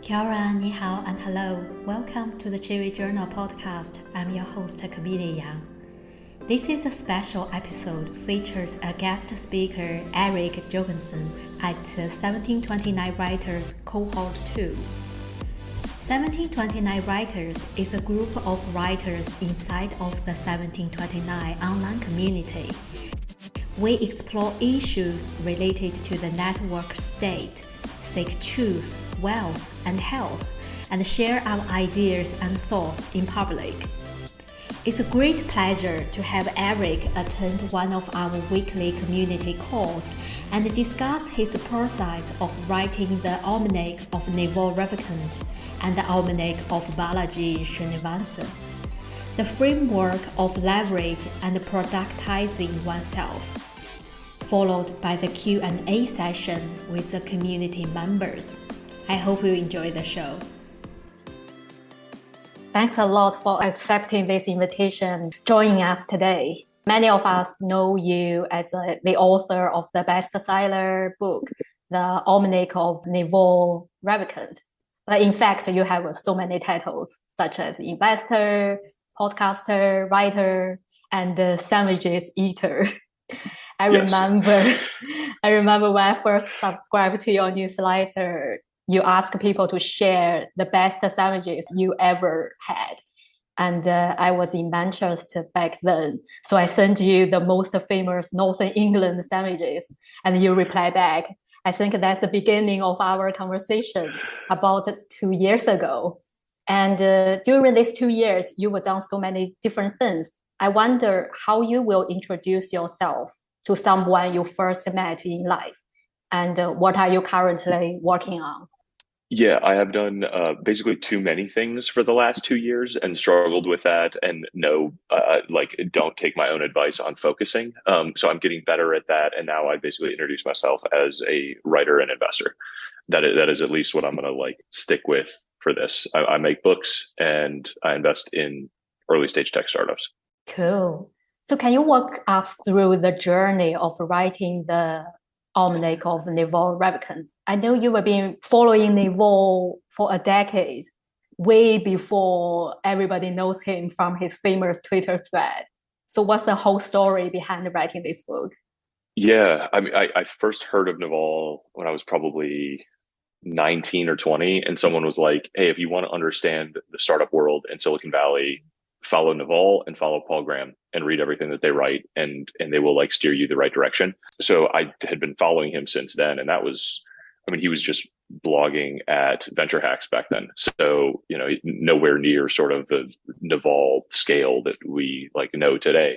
Kia ora, Nihao, and hello. Welcome to the Chiwi Journal Podcast. I'm your host, Camellia Yang. This is a special episode featured a guest speaker, Eric Jorgenson, at 1729writers Cohort 2. 1729writers is a group of writers inside of the 1729 online community. We explore issues related to the network state, seek truth, wealth, and health, and share our ideas and thoughts in public. It's a great pleasure to have Eric attend one of our weekly community calls and discuss his process of writing the Almanack of Naval Ravikant and the Almanack of Balaji Srinivasan, the framework of leverage and productizing oneself, followed by the Q&A session with the community members. I hope you enjoy the show. Thanks a lot for accepting this invitation, joining us today. Many of us know you as the author of the bestseller book, The Almanack of Naval Ravikant. But in fact, you have so many titles, such as investor, podcaster, writer, and sandwiches eater. I remember when I first subscribed to your newsletter, you asked people to share the best sandwiches you ever had. And I was in Manchester back then. So I sent you the most famous Northern England sandwiches. And you replied back. I think that's the beginning of our conversation about 2 years ago. And during these 2 years, you have done so many different things. I wonder how you will introduce yourself to someone you first met in life. And what are you currently working on? Yeah, I have done basically too many things for the last 2 years and struggled with that, and don't take my own advice on focusing. So I'm getting better at that. And now I basically introduce myself as a writer and investor. That is at least what I'm going to stick with for this. I make books and I invest in early stage tech startups. Cool. So can you walk us through the journey of writing the Almanack of Naval Ravikant? I know you have been following Naval for a decade, way before everybody knows him from his famous Twitter thread. So what's the whole story behind writing this book? Yeah, I mean, I first heard of Naval when I was probably 19 or 20, and someone was like, hey, if you want to understand the startup world in Silicon Valley, follow Naval and follow Paul Graham and read everything that they write, and they will steer you the right direction. So I had been following him since then. And that was, he was just blogging at Venture Hacks back then. So, nowhere near sort of the Naval scale that we know today.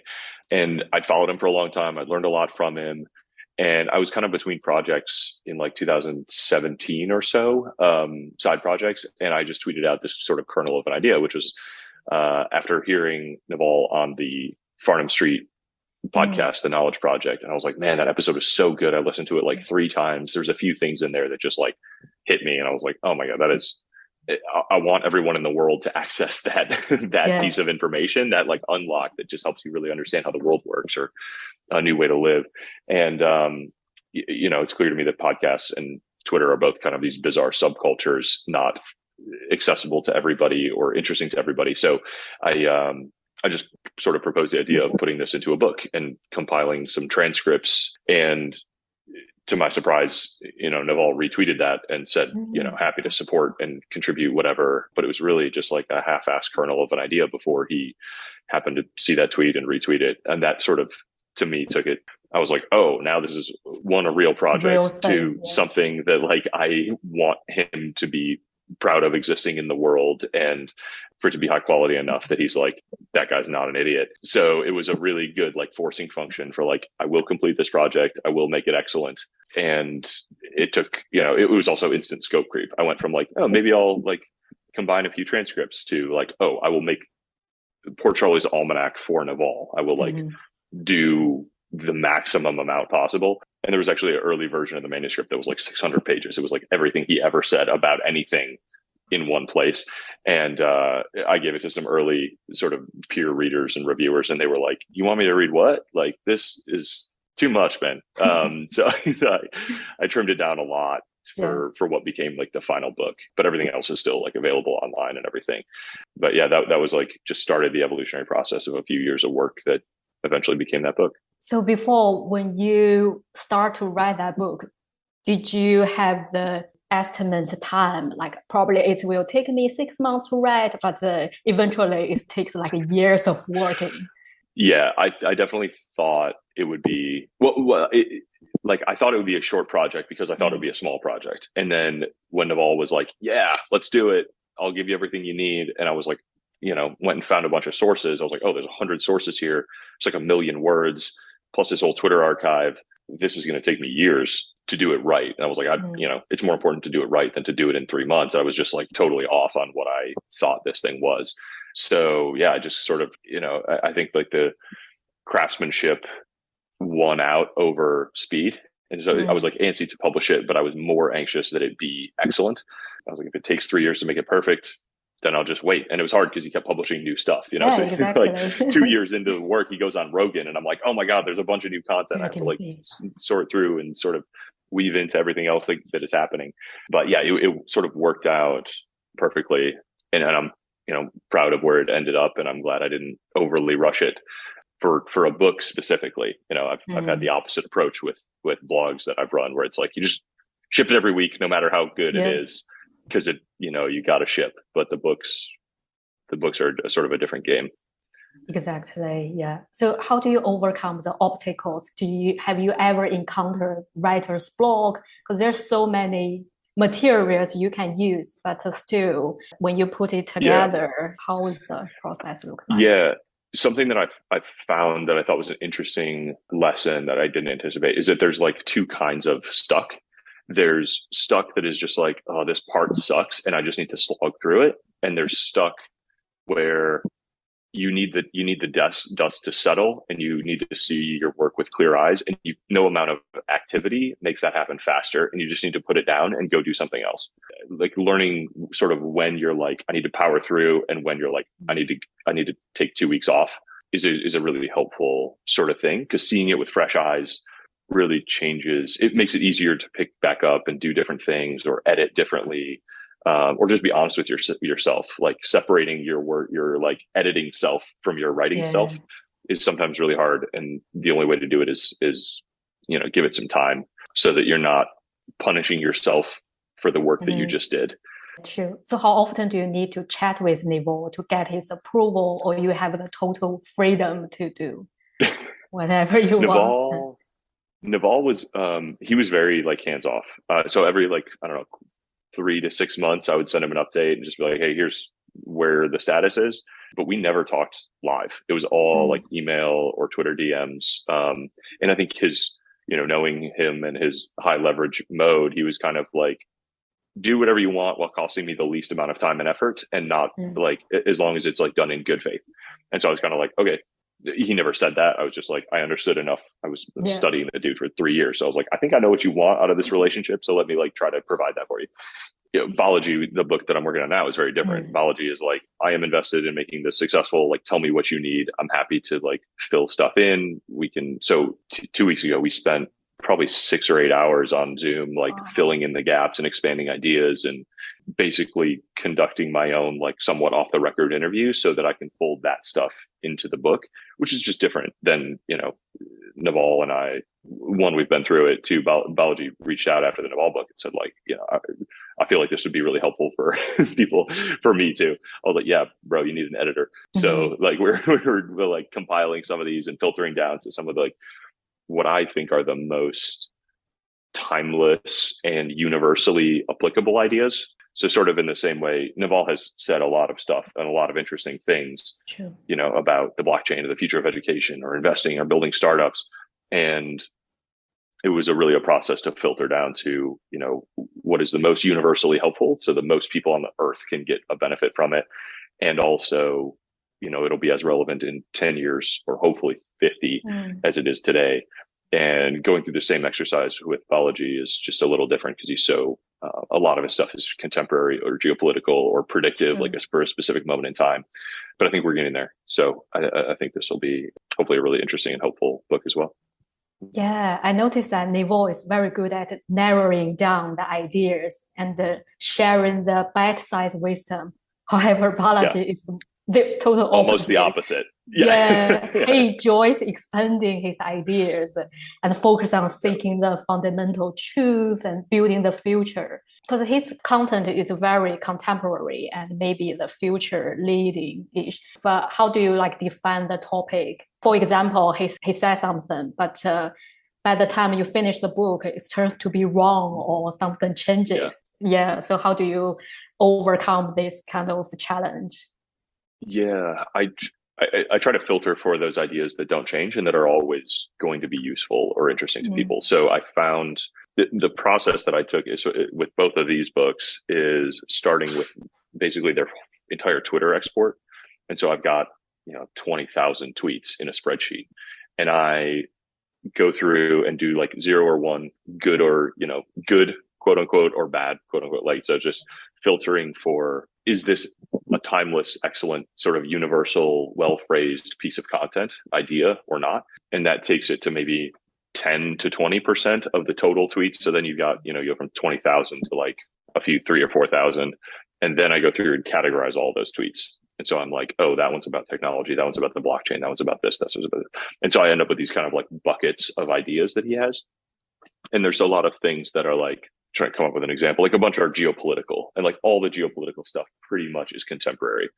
And I'd followed him for a long time. I'd learned a lot from him. And I was kind of between projects in 2017 or so, side projects. And I just tweeted out this sort of kernel of an idea, which was, after hearing Naval on the Farnham Street podcast, The Knowledge Project. And I was like, man, that episode was so good. I listened to it 3 times. There's a few things in there that just hit me. And I was like, oh my God, I want everyone in the world to access that piece of information, that unlock that just helps you really understand how the world works, or a new way to live. And, it's clear to me that podcasts and Twitter are both kind of these bizarre subcultures, not accessible to everybody or interesting to everybody. So I just sort of proposed the idea of putting this into a book and compiling some transcripts. And to my surprise, Naval retweeted that and said, happy to support and contribute whatever. But it was really just a half-assed kernel of an idea before he happened to see that tweet and retweet it. And that sort of, to me, took it. I was like, oh, now this is a real project, something that I want him to be proud of existing in the world, and for it to be high quality enough that he's that guy's not an idiot. So it was a really good forcing function for I will complete this project, I will make it excellent. And it took, it was also instant scope creep. I went from maybe I'll combine a few transcripts to I will make Port Charlie's Almanack for Naval. I will do the maximum amount possible. And there was actually an early version of the manuscript that was 600 pages. It was everything he ever said about anything in one place. And I gave it to some early sort of peer readers and reviewers, and they were like, you want me to read what? This is too much, man. So I trimmed it down a lot for what became like the final book, but everything else is still like available online and everything. But yeah, that was like just started the evolutionary process of a few years of work that eventually became that book. So before, when you start to write that book, did you have the estimate time? Like probably it will take me 6 months to write, but eventually it takes like years of working. Yeah, I definitely thought it would be like I thought it would be a short project because I thought it would be a small project. And then when Naval was like, "Yeah, let's do it. I'll give you everything you need," and I was like, went and found a bunch of sources. I was like, "Oh, there's 100 sources here. It's like 1,000,000 words plus this whole Twitter archive. This is going to take me years to do it right." And I was like, it's more important to do it right than to do it in 3 months. I was just like totally off on what I thought this thing was. So yeah, I just sort of, I think like the craftsmanship won out over speed. And so I was like antsy to publish it, but I was more anxious that it be excellent. I was like, if it takes 3 years to make it perfect, then I'll just wait. And it was hard because he kept publishing new stuff, so exactly. like 2 years into the work, he goes on Rogan and I'm like, oh my God, there's a bunch of new content. I have to like sort through and sort of weave into everything else that is happening. But yeah, it sort of worked out perfectly. And I'm, proud of where it ended up. And I'm glad I didn't overly rush it for a book specifically. I've had the opposite approach with blogs that I've run, where it's like, you just ship it every week, no matter how good it is, because you got to ship. But the books are sort of a different game. Exactly. Yeah. So how do you overcome the obstacles? Have you ever encountered writer's block? Because there's so many materials you can use, but still, when you put it together, how is the process look like? Yeah. Something that I've found that I thought was an interesting lesson that I didn't anticipate is that there's like two kinds of stuck. There's stuck that is just like, oh, this part sucks and I just need to slog through it. And there's stuck where you need the dust to settle and you need to see your work with clear eyes, and no amount of activity makes that happen faster, and you just need to put it down and go do something else. Like learning sort of when you're like, I need to power through, and when you're like, I need to take 2 weeks off is a really helpful sort of thing, because seeing it with fresh eyes really changes. It makes it easier to pick back up and do different things or edit differently. Or just be honest with yourself. Like separating your like editing self from your writing self is sometimes really hard. And the only way to do it is, give it some time so that you're not punishing yourself for the work that you just did. True. So how often do you need to chat with Naval to get his approval, or you have the total freedom to do whatever you want? Naval was, he was very like hands off. So every like, I don't know, 3 to 6 months, I would send him an update and just be like, hey, here's where the status is. But we never talked live. It was all like email or Twitter DMs. And I think his, knowing him and his high leverage mode, he was kind of like, do whatever you want while costing me the least amount of time and effort, and not like, as long as it's like done in good faith. And so I was kind of like, okay. He never said that. I was just like, I understood enough. I was studying the dude for 3 years. So I was like, I think I know what you want out of this relationship. So let me like try to provide that for you. Balaji, the book that I'm working on now, is very different. Balaji is like, I am invested in making this successful. Like, tell me what you need. I'm happy to like fill stuff in. We can. So 2 weeks ago, we spent probably 6 or 8 hours on Zoom, like filling in the gaps and expanding ideas and basically conducting my own like somewhat off the record interview so that I can fold that stuff into the book, which is just different than, Naval and I. One, we've been through it. Two, Balaji reached out after the Naval book and said like, I feel like this would be really helpful for people, for me too. I was like, yeah, bro, you need an editor. So like we're like compiling some of these and filtering down to some of the, like, what I think are the most timeless and universally applicable ideas. So sort of in the same way, Naval has said a lot of stuff and a lot of interesting things, about the blockchain or the future of education or investing or building startups. And it was really a process to filter down to, what is the most universally helpful so that most people on the earth can get a benefit from it. And also, it'll be as relevant in 10 years or hopefully 50 as it is today. And going through the same exercise with Balaji is just a little different because he's so, a lot of his stuff is contemporary or geopolitical or predictive, like for a specific moment in time. But I think we're getting there. So I think this will be hopefully a really interesting and helpful book as well. Yeah, I noticed that Naval is very good at narrowing down the ideas and sharing the bite-sized wisdom. However, Yeah, Balaji is the total almost the opposite. opposite. Yeah. Yeah, Yeah. he enjoys expanding his ideas and focus on Yeah. seeking the fundamental truth and building the future. Because his content is very contemporary and maybe the future leading-ish. But how do you like define the topic? For example, he says something, but by the time you finish the book, it turns to be wrong or something Yeah. changes. Yeah. So how do you overcome this kind of challenge? Yeah, I try to filter for those ideas that don't change and that are always going to be useful or interesting to Mm. people. So I found the process that I took is with both of these books is starting with basically their entire Twitter export. And so I've got, 20,000 tweets in a spreadsheet, and I go through and do like 0 or 1, good or, good, quote unquote, or bad, quote unquote. Like, so just filtering for, is this a timeless, excellent, sort of universal, well phrased piece of content idea or not? And that takes it to maybe 10 to 20% of the total tweets. So then you've got, you go from 20,000 to like a few, 3 or 4 thousand. And then I go through and categorize all those tweets. And so I'm like, oh, that one's about technology. That one's about the blockchain. That one's about this. That's about it. And so I end up with these kind of like buckets of ideas that he has. And there's a lot of things that are like, trying to come up with an example, like a bunch are geopolitical, and like all the geopolitical stuff pretty much is contemporary.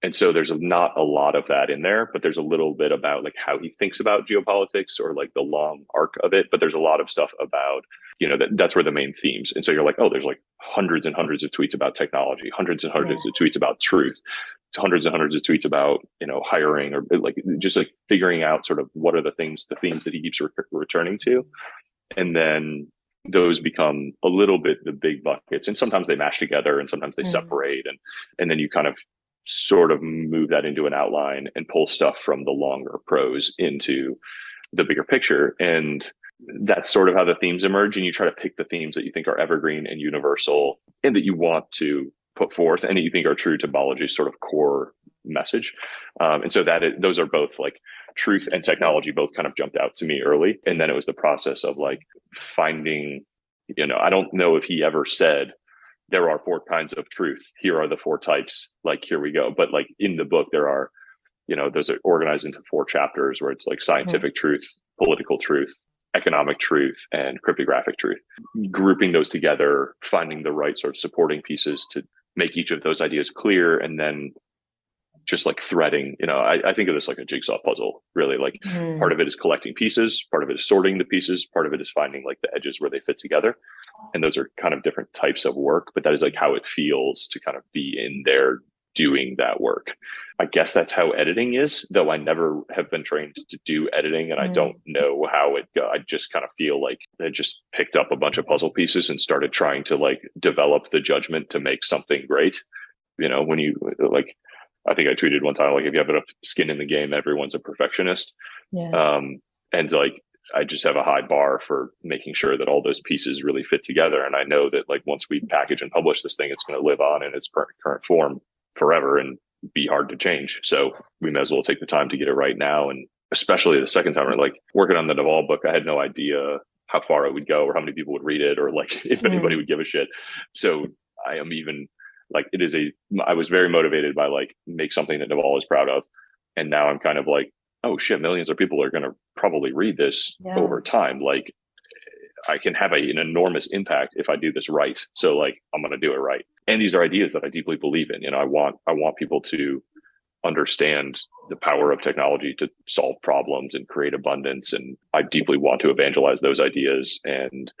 And so there's not a lot of that in there, but there's a little bit about like how he thinks about geopolitics or like the long arc of it. But there's a lot of stuff about, that's where the main themes. And so you're like, oh, there's like hundreds and hundreds of tweets about technology, hundreds and hundreds of tweets about truth, hundreds and hundreds of tweets about, hiring, or like just like figuring out sort of what are the themes that he keeps returning to. And then those become a little bit the big buckets, and sometimes they mash together and sometimes they Mm. separate, and then you kind of sort of move that into an outline and pull stuff from the longer prose into the bigger picture. And that's sort of how the themes emerge, and you try to pick the themes that you think are evergreen and universal and that you want to put forth and that you think are true to Balaji's sort of core message. And so those are both like truth and technology both kind of jumped out to me early. And then it was the process of like finding, I don't know if he ever said there are 4 kinds of truth. Here are the 4 types. Like, here we go. But like in the book, there are, those are organized into 4 chapters where it's like Mm. scientific truth, political truth, economic truth, and cryptographic truth. Grouping those together, finding the right sort of supporting pieces to make each of those ideas clear, and then just like threading, I think of this like a jigsaw puzzle, really. Like, part Mm. of it is collecting pieces, part of it is sorting the pieces, part of it is finding like the edges where they fit together. And those are kind of different types of work, but that is like how it feels to kind of be in there doing that work. I guess that's how editing is, though I never have been trained to do editing, and I don't Mm. know how it go. I just kind of feel like I just picked up a bunch of puzzle pieces and started trying to like develop the judgment to make something great. When you like, I think I tweeted one time, like, if you have enough skin in the game, everyone's a perfectionist. Yeah. And like, I just have a high bar for making sure that all those pieces really fit together. And I know that like once we package and publish this thing, it's going to live on in its current form forever and be hard to change. So we may as well take the time to get it right now. And especially the second time, like working on the Naval book, I had no idea how far it would go or how many people would read it or like if anybody Mm. would give a shit. So I am even like, I was very motivated by like make something that Naval is proud of. And now I'm kind of like, oh shit, millions of people are going to probably read this Yeah. over time. Like, I can have an enormous impact if I do this right. So like, I'm going to do it right. And these are ideas that I deeply believe in. I want people to understand the power of technology to solve problems and create abundance. And I deeply want to evangelize those ideas. And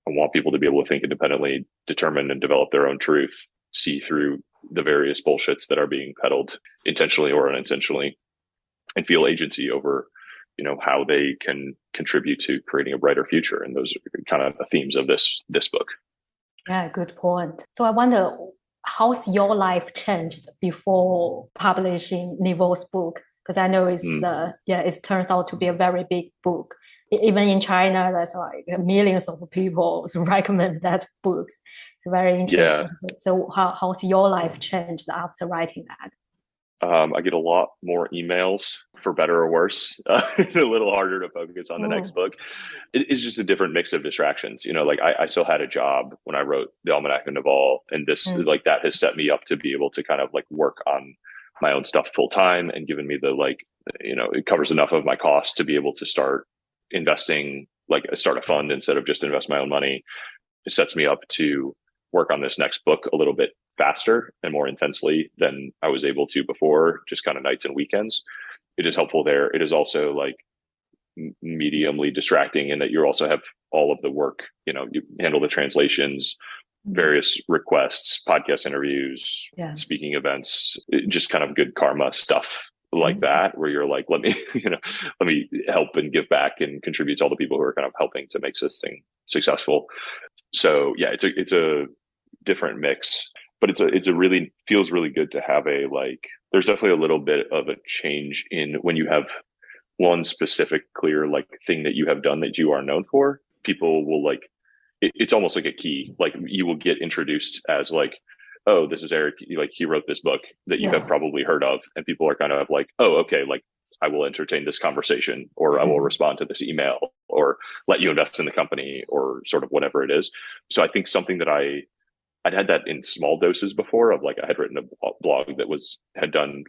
I want people to be able to think independently, determine and develop their own truth, see through the various bullshits that are being peddled intentionally or unintentionally, and feel agency over, how they can contribute to creating a brighter future. And those are kind of the themes of this book. Yeah, good point. So I wonder, how's your life changed before publishing Niveau's book? Because I know Mm, it turns out to be a very big book. Even in China, there's like millions of people who recommend that book. It's very yeah. interesting. So how's your life changed after writing that? I get a lot more emails, for better or worse. It's a little harder to focus on the next Oh. book. It's just a different mix of distractions. Like I still had a job when I wrote the Almanack and Naval, and this Mm. like that has set me up to be able to kind of like work on my own stuff full time and given me the it covers enough of my costs to be able to start investing, like start a fund instead of just invest my own money. It sets me up to work on this next book a little bit faster and more intensely than I was able to before, just kind of nights and weekends. It is helpful there. It is also like mediumly distracting in that you also have all of the work, you handle the translations, Mm. various requests, podcast interviews, Yeah. speaking events, just kind of good karma stuff like Mm. that, where you're like, let me, let me help and give back and contribute to all the people who are kind of helping to make this thing successful. So yeah, it's a different mix, but it's a really feels really good to have a like. There's definitely a little bit of a change in when you have one specific clear like thing that you have done that you are known for. People will like it's almost like a key. Like you will get introduced as like, oh, this is Eric. Like he wrote this book that you have Yeah. probably heard of, and people are kind of like, oh, okay, like I will entertain this conversation, or I will respond to this email, or let you invest in the company, or sort of whatever it is. So I think something that I'd had that in small doses before of like I had written a blog that had done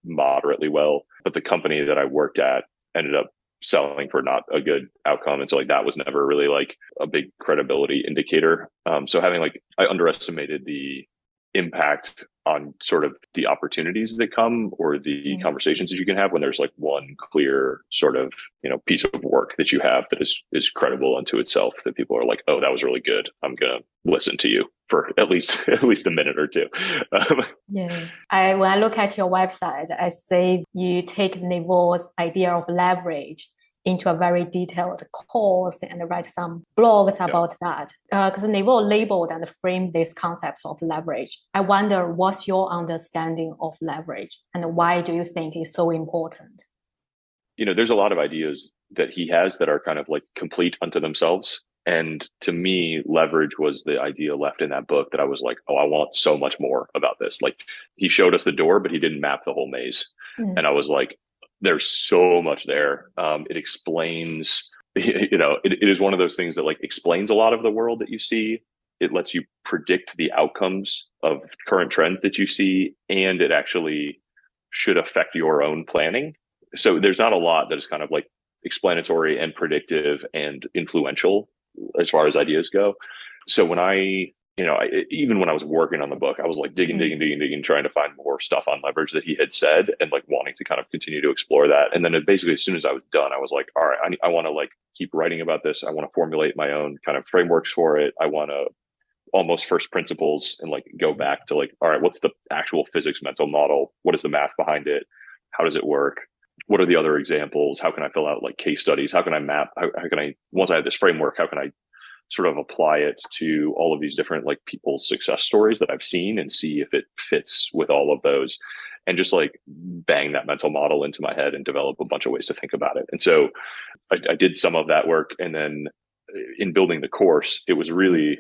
moderately well, but the company that I worked at ended up selling for not a good outcome. And so like that was never really like a big credibility indicator. So having like I underestimated the impact on sort of the opportunities that come or the Mm. conversations that you can have when there's like one clear sort of piece of work that you have that is credible unto itself, that people are like, oh, that was really good, I'm gonna listen to you for at least a minute or two. Yeah. When I look at your website, I see you take Naval's idea of leverage into a very detailed course and write some blogs Yeah. about that. Because Naval labeled and framed these concepts of leverage. I wonder what's your understanding of leverage and why do you think it's so important? There's a lot of ideas that he has that are kind of like complete unto themselves. And to me, leverage was the idea left in that book that I was like, oh, I want so much more about this. Like he showed us the door, but he didn't map the whole maze. And Mm. I was like, there's so much there. It explains, it is one of those things that like explains a lot of the world that you see. It lets you predict the outcomes of current trends that you see, and it actually should affect your own planning. So there's not a lot that is kind of like explanatory and predictive and influential as far as ideas go. So when even when I was working on the book, I was like digging, trying to find more stuff on leverage that he had said and like wanting to kind of continue to explore that. And then basically, as soon as I was done, I was like, all right, I want to like keep writing about this. I want to formulate my own kind of frameworks for it. I want to almost first principles and like go back to like, all right, what's the actual physics mental model? What is the math behind it? How does it work? What are the other examples? How can I fill out like case studies? How can I map? How can I, once I have this framework, how can I sort of apply it to all of these different like people's success stories that I've seen and see if it fits with all of those, and just like bang that mental model into my head and develop a bunch of ways to think about it. And so I did some of that work. And then in building the course, that was really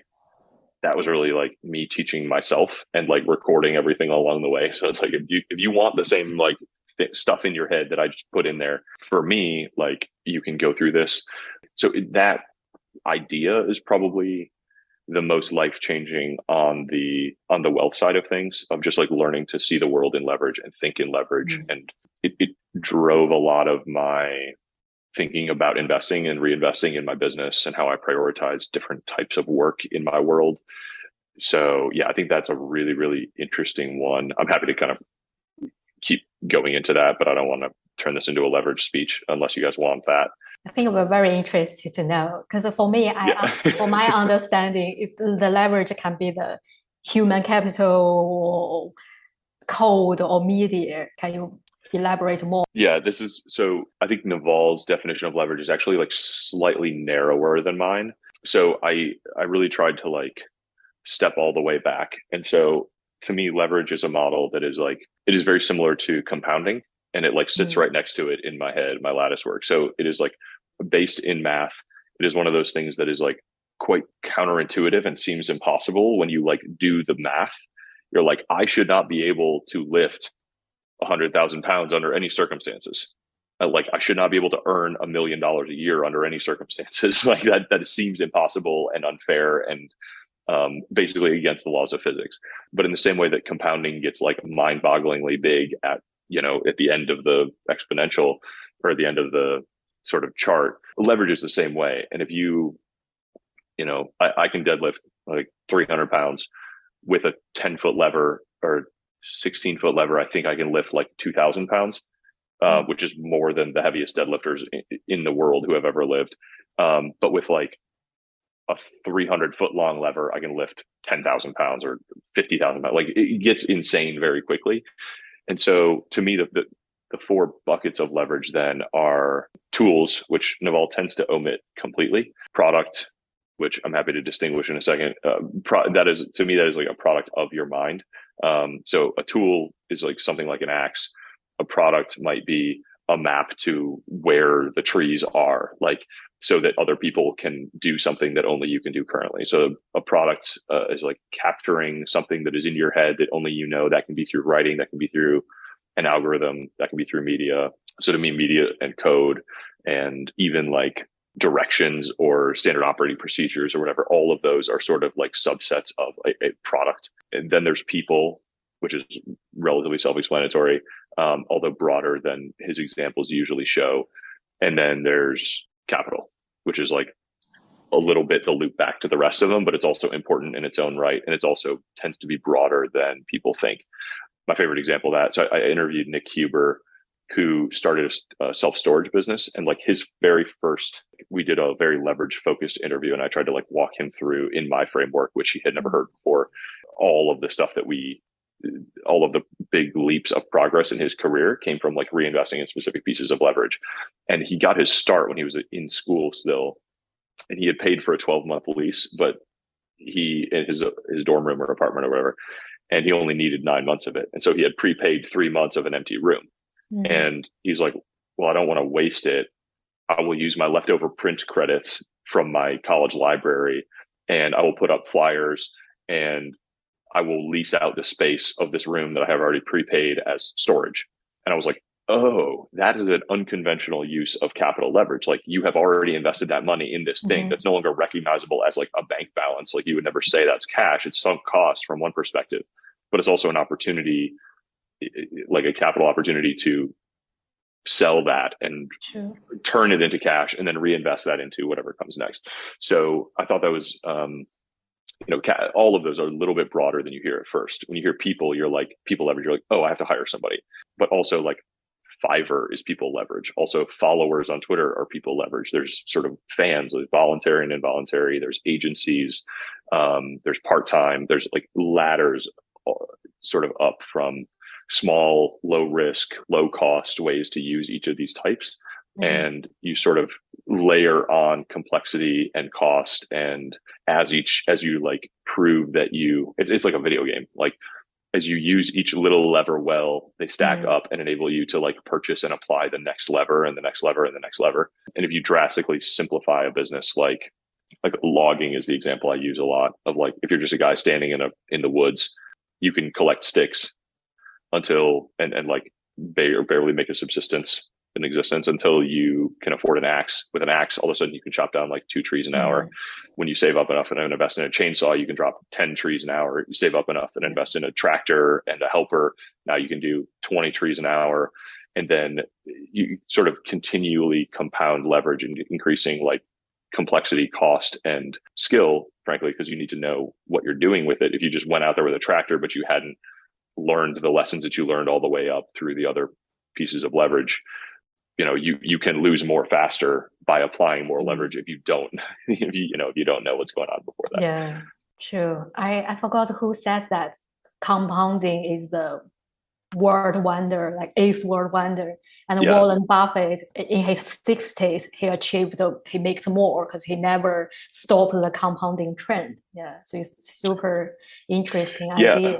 like me teaching myself and like recording everything along the way. So it's like, if you want the same like stuff in your head that I just put in there for me, like you can go through this. So that idea is probably the most life changing on the wealth side of things, of just like learning to see the world in leverage and think in leverage. Mm. And it drove a lot of my thinking about investing and reinvesting in my business and how I prioritize different types of work in my world. So yeah, I think that's a really, really interesting one. I'm happy to kind of keep going into that, but I don't want to turn this into a leverage speech unless you guys want that. I think we're very interested to know because for me, Yeah. for my understanding, the leverage can be the human capital, code, or media. Can you elaborate more? Yeah, so I think Naval's definition of leverage is actually like slightly narrower than mine. So I really tried to like step all the way back. And so to me, leverage is a model that is like, it is very similar to compounding, and it like sits Mm. right next to it in my head, my lattice work. So it is like based in math. It is one of those things that is like quite counterintuitive and seems impossible when you like do the math. You're like, I should not be able to lift £100,000 under any circumstances. Like I should not be able to earn $1 million a year under any circumstances. Like that seems impossible and unfair and basically against the laws of physics. But in the same way that compounding gets like mind-bogglingly big at the end of the exponential or at the end of the sort of chart, leverage is the same way. And if I can deadlift like 300 pounds with a 10-foot lever or 16-foot lever. I think I can lift like 2,000 pounds, which is more than the heaviest deadlifters in the world who have ever lived. But with like a 300-foot long lever, I can lift 10,000 pounds or 50,000 pounds. Like it gets insane very quickly. And so to me, the four buckets of leverage then are tools, which Naval tends to omit completely, product, which I'm happy to distinguish in a second. That is, to me, that is like a product of your mind. So a tool is like something like an axe. A product might be a map to where the trees are, like so that other people can do something that only you can do currently. So a product is like capturing something that is in your head that only you know. That can be through writing, that can be through an algorithm, that can be through media. So to me, media and code and even like directions or standard operating procedures or whatever, all of those are sort of like subsets of a product. And then there's people, which is relatively self-explanatory, although broader than his examples usually show. And then there's capital, which is like a little bit the loop back to the rest of them, but it's also important in its own right. And it's also tends to be broader than people think. My favorite example of that, so I interviewed Nick Huber, who started a self-storage business. And like his very first, we did a very leverage focused interview. And I tried to like walk him through in my framework, which he had never heard before, all of the stuff all of the big leaps of progress in his career came from like reinvesting in specific pieces of leverage. And he got his start when he was in school still, and he had paid for a 12-month lease, but he in his dorm room or apartment or whatever, and he only needed 9 months of it. And so he had prepaid 3 months of an empty room. Mm-hmm. And he's like, well, I don't want to waste it. I will use my leftover print credits from my college library, and I will put up flyers, and I will lease out the space of this room that I have already prepaid as storage. And I was like, oh, that is an unconventional use of capital leverage. Like you have already invested that money in this thing that's no longer recognizable as like a bank balance. Like you would never say that's cash. It's sunk cost from one perspective, but it's also an opportunity, like a capital opportunity to sell that and turn it into cash and then reinvest that into whatever comes next. So I thought that was, all of those are a little bit broader than you hear at first. When you hear people, you're like people leverage, you're like, oh, I have to hire somebody. But also like Fiverr is people leverage. Also followers on Twitter are people leverage. There's sort of fans, like voluntary and involuntary. There's agencies. There's part-time. There's like ladders sort of up from small, low risk, low cost ways to use each of these types. And you sort of layer on complexity and cost. And as you like prove that it's like a video game. Like as you use each little lever well, they stack up and enable you to like purchase and apply the next lever and the next lever and the next lever. And if you drastically simplify a business, like logging is the example I use a lot of, like if you're just a guy standing in the woods, you can collect sticks until and like barely make a subsistence in existence until you can afford an axe. With an axe, all of a sudden you can chop down like 2 trees an hour. When you save up enough and invest in a chainsaw, you can drop 10 trees an hour. You save up enough and invest in a tractor and a helper. Now you can do 20 trees an hour. And then you sort of continually compound leverage and increasing like complexity, cost, and skill, frankly, because you need to know what you're doing with it. If you just went out there with a tractor, but you hadn't learned the lessons that you learned all the way up through the other pieces of leverage, you can lose more faster by applying more leverage if you don't if you don't know what's going on before that. Yeah, true. I forgot who said that compounding is the world wonder, like eighth world wonder. And Warren Buffett in his 60s, he makes more because he never stopped the compounding trend. Yeah, so it's super interesting idea.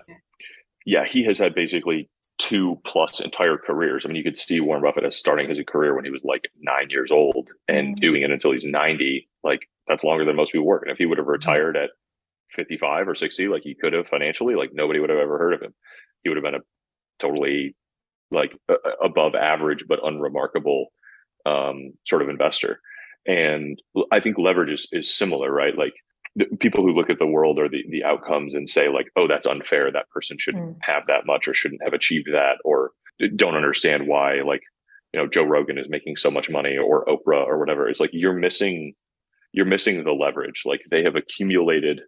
Yeah, he has had basically 2+ entire careers. I mean, you could see Warren Buffett as starting his career when he was like 9 years old and doing it until he's 90. Like that's longer than most people work. And if he would have retired at 55 or 60, like he could have financially, like nobody would have ever heard of him. He would have been a totally like above average but unremarkable sort of investor. And I think leverage is similar, right? Like people who look at the world or the outcomes and say like, oh, that's unfair. That person shouldn't have that much or shouldn't have achieved that, or don't understand why, like, Joe Rogan is making so much money or Oprah or whatever. It's like, you're missing the leverage. Like, they have accumulated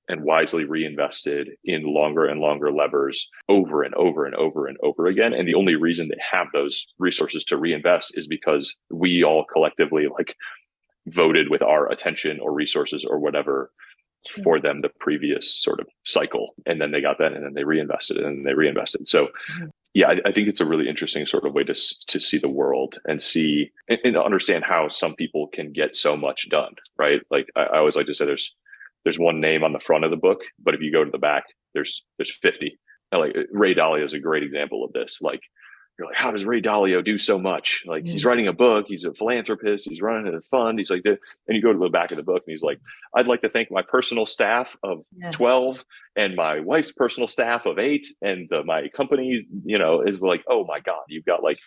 and wisely reinvested in longer and longer levers over and over and over and over again. And the only reason they have those resources to reinvest is because we all collectively like voted with our attention or resources or whatever for them the previous sort of cycle. And then they got that, and then they reinvested and they reinvested. So yeah, I think it's a really interesting sort of way to see the world and see and understand how some people can get so much done, right? Like I always like to say there's one name on the front of the book, but if you go to the back, there's 50. And like Ray Dalio is a great example of this. Like, you're like, how does Ray Dalio do so much? Like, he's writing a book, he's a philanthropist, he's running a fund, he's like, and you go to the back of the book and he's like, I'd like to thank my personal staff of 12 and my wife's personal staff of 8, and my company, is like, oh my God, you've got like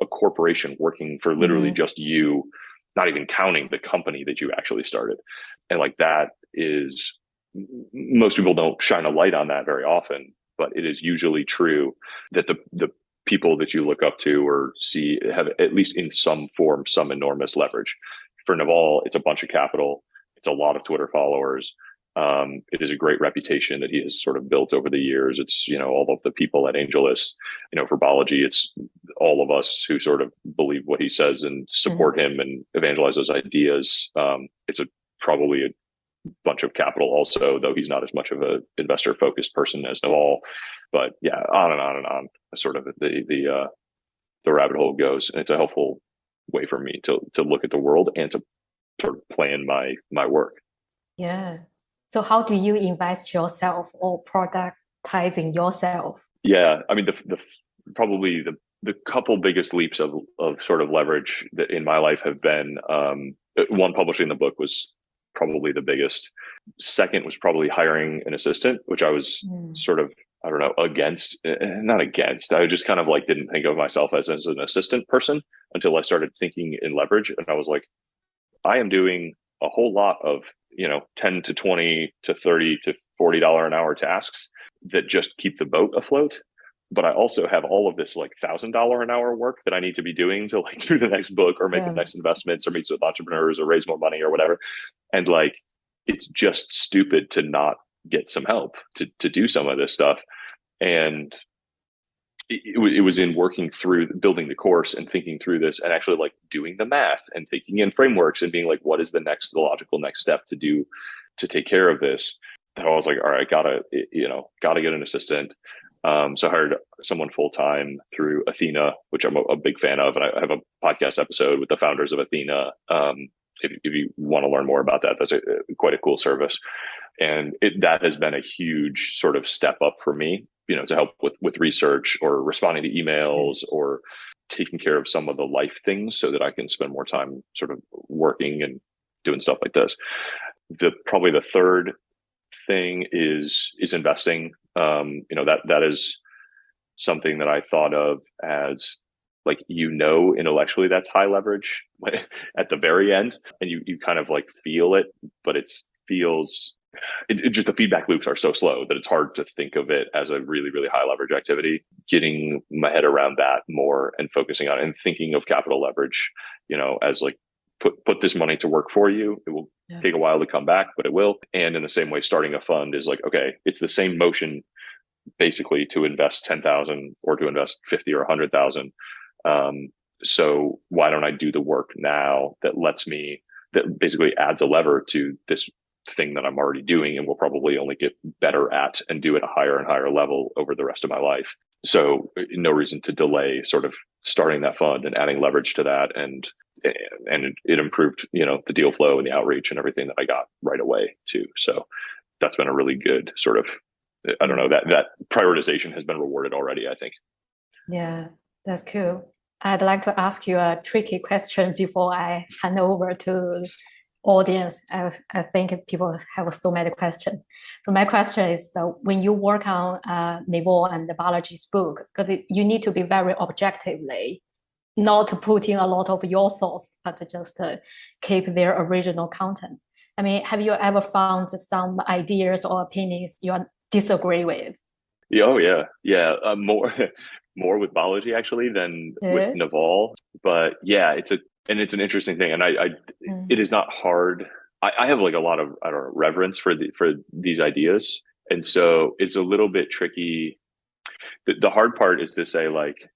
a corporation working for literally just you, not even counting the company that you actually started. And like, that is, most people don't shine a light on that very often, but it is usually true that the people that you look up to or see have, at least in some form, some enormous leverage. For Naval, it's a bunch of capital. It's a lot of Twitter followers. It is a great reputation that he has sort of built over the years. It's, all of the people at AngelList, for Balaji, it's all of us who sort of believe what he says and support him and evangelize those ideas. It's probably a bunch of capital also, though he's not as much of an investor focused person as Naval. But yeah, on and on and on, sort of the rabbit hole goes. And it's a helpful way for me to look at the world and to sort of plan my work. Yeah. So how do you invest yourself or productizing yourself? Yeah, I mean, probably the couple biggest leaps of sort of leverage that in my life have been, one, publishing the book was probably the biggest. Second was probably hiring an assistant, which I was sort of, I don't know, not against. I just kind of like didn't think of myself as an assistant person until I started thinking in leverage. And I was like, I am doing a whole lot of, 10 to 20 to 30 to $40 an hour tasks that just keep the boat afloat. But I also have all of this like $1,000 an hour work that I need to be doing to like do the next book or make the next investments or meet with entrepreneurs or raise more money or whatever. And like, it's just stupid to not get some help to do some of this stuff. And it was in working through building the course and thinking through this and actually like doing the math and thinking in frameworks and being like, what is the logical next step to do to take care of this? And I was like, all right, gotta get an assistant. So I hired someone full-time through Athena, which I'm a big fan of. And I have a podcast episode with the founders of Athena. If you want to learn more about that, that's quite a cool service. And that has been a huge sort of step up for me, to help with research or responding to emails or taking care of some of the life things so that I can spend more time sort of working and doing stuff like this. Probably the third thing is investing. That is something that I thought of as like, intellectually that's high leverage at the very end, and you kind of like feel it, but it just, the feedback loops are so slow that it's hard to think of it as a really, really high leverage activity. Getting my head around that more and focusing on it and thinking of capital leverage, as like, put this money to work for you. It will take a while to come back, but it will. And in the same way, starting a fund is like, okay, it's the same motion basically to invest 10,000 or to invest 50 or 100,000. So why don't I do the work now that basically adds a lever to this thing that I'm already doing and will probably only get better at and do at a higher and higher level over the rest of my life. So no reason to delay sort of starting that fund and adding leverage to that. And it improved, the deal flow and the outreach and everything that I got right away too. So that's been a really good sort of, I don't know, that prioritization has been rewarded already, I think. Yeah, that's cool. I'd like to ask you a tricky question before I hand over to audience. I think people have so many questions. So my question is, so when you work on Naval and the Balaji's book, because you need to be very objectively, not to put in a lot of your thoughts, but to just keep their original content. I mean, have you ever found some ideas or opinions you disagree with? Yeah, oh yeah. More more with Balaji actually than with Naval. But yeah, it's an interesting thing, and it is not hard. I have like a lot of, I don't know, reverence for these ideas, and so it's a little bit tricky. The hard part is to say like,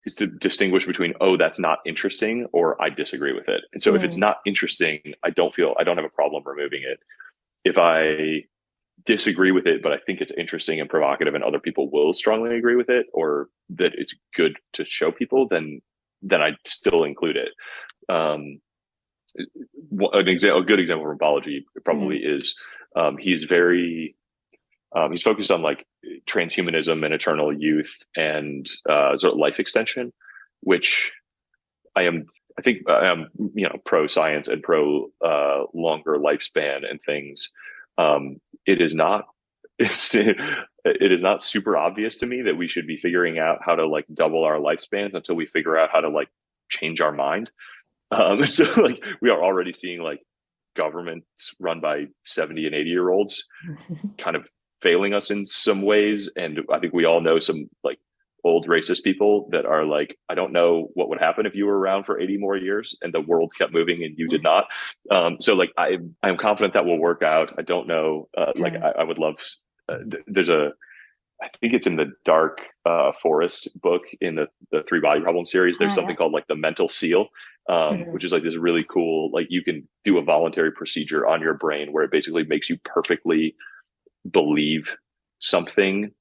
is to distinguish between, oh, that's not interesting, or I disagree with it. And so if it's not interesting, I don't have a problem removing it. If I disagree with it, but I think it's interesting and provocative and other people will strongly agree with it, or that it's good to show people, then I'd still include it. A good example from Balaji probably is he's very he's focused on like transhumanism and eternal youth and sort of life extension, which I think I am, pro science and pro longer lifespan and things. It is not super obvious to me that we should be figuring out how to like double our lifespans until we figure out how to like change our mind. So like we are already seeing like governments run by 70 and 80-year-olds kind of failing us in some ways. And I think we all know some like old racist people that are like, I don't know what would happen if you were around for 80 more years and the world kept moving and you did not. So like, I'm confident that will work out. I don't know. Like I would love, there's I think it's in the Dark Forest book in the Three Body Problem series. There's something called like the mental seal, which is like this really cool, like you can do a voluntary procedure on your brain where it basically makes you perfectly believe something.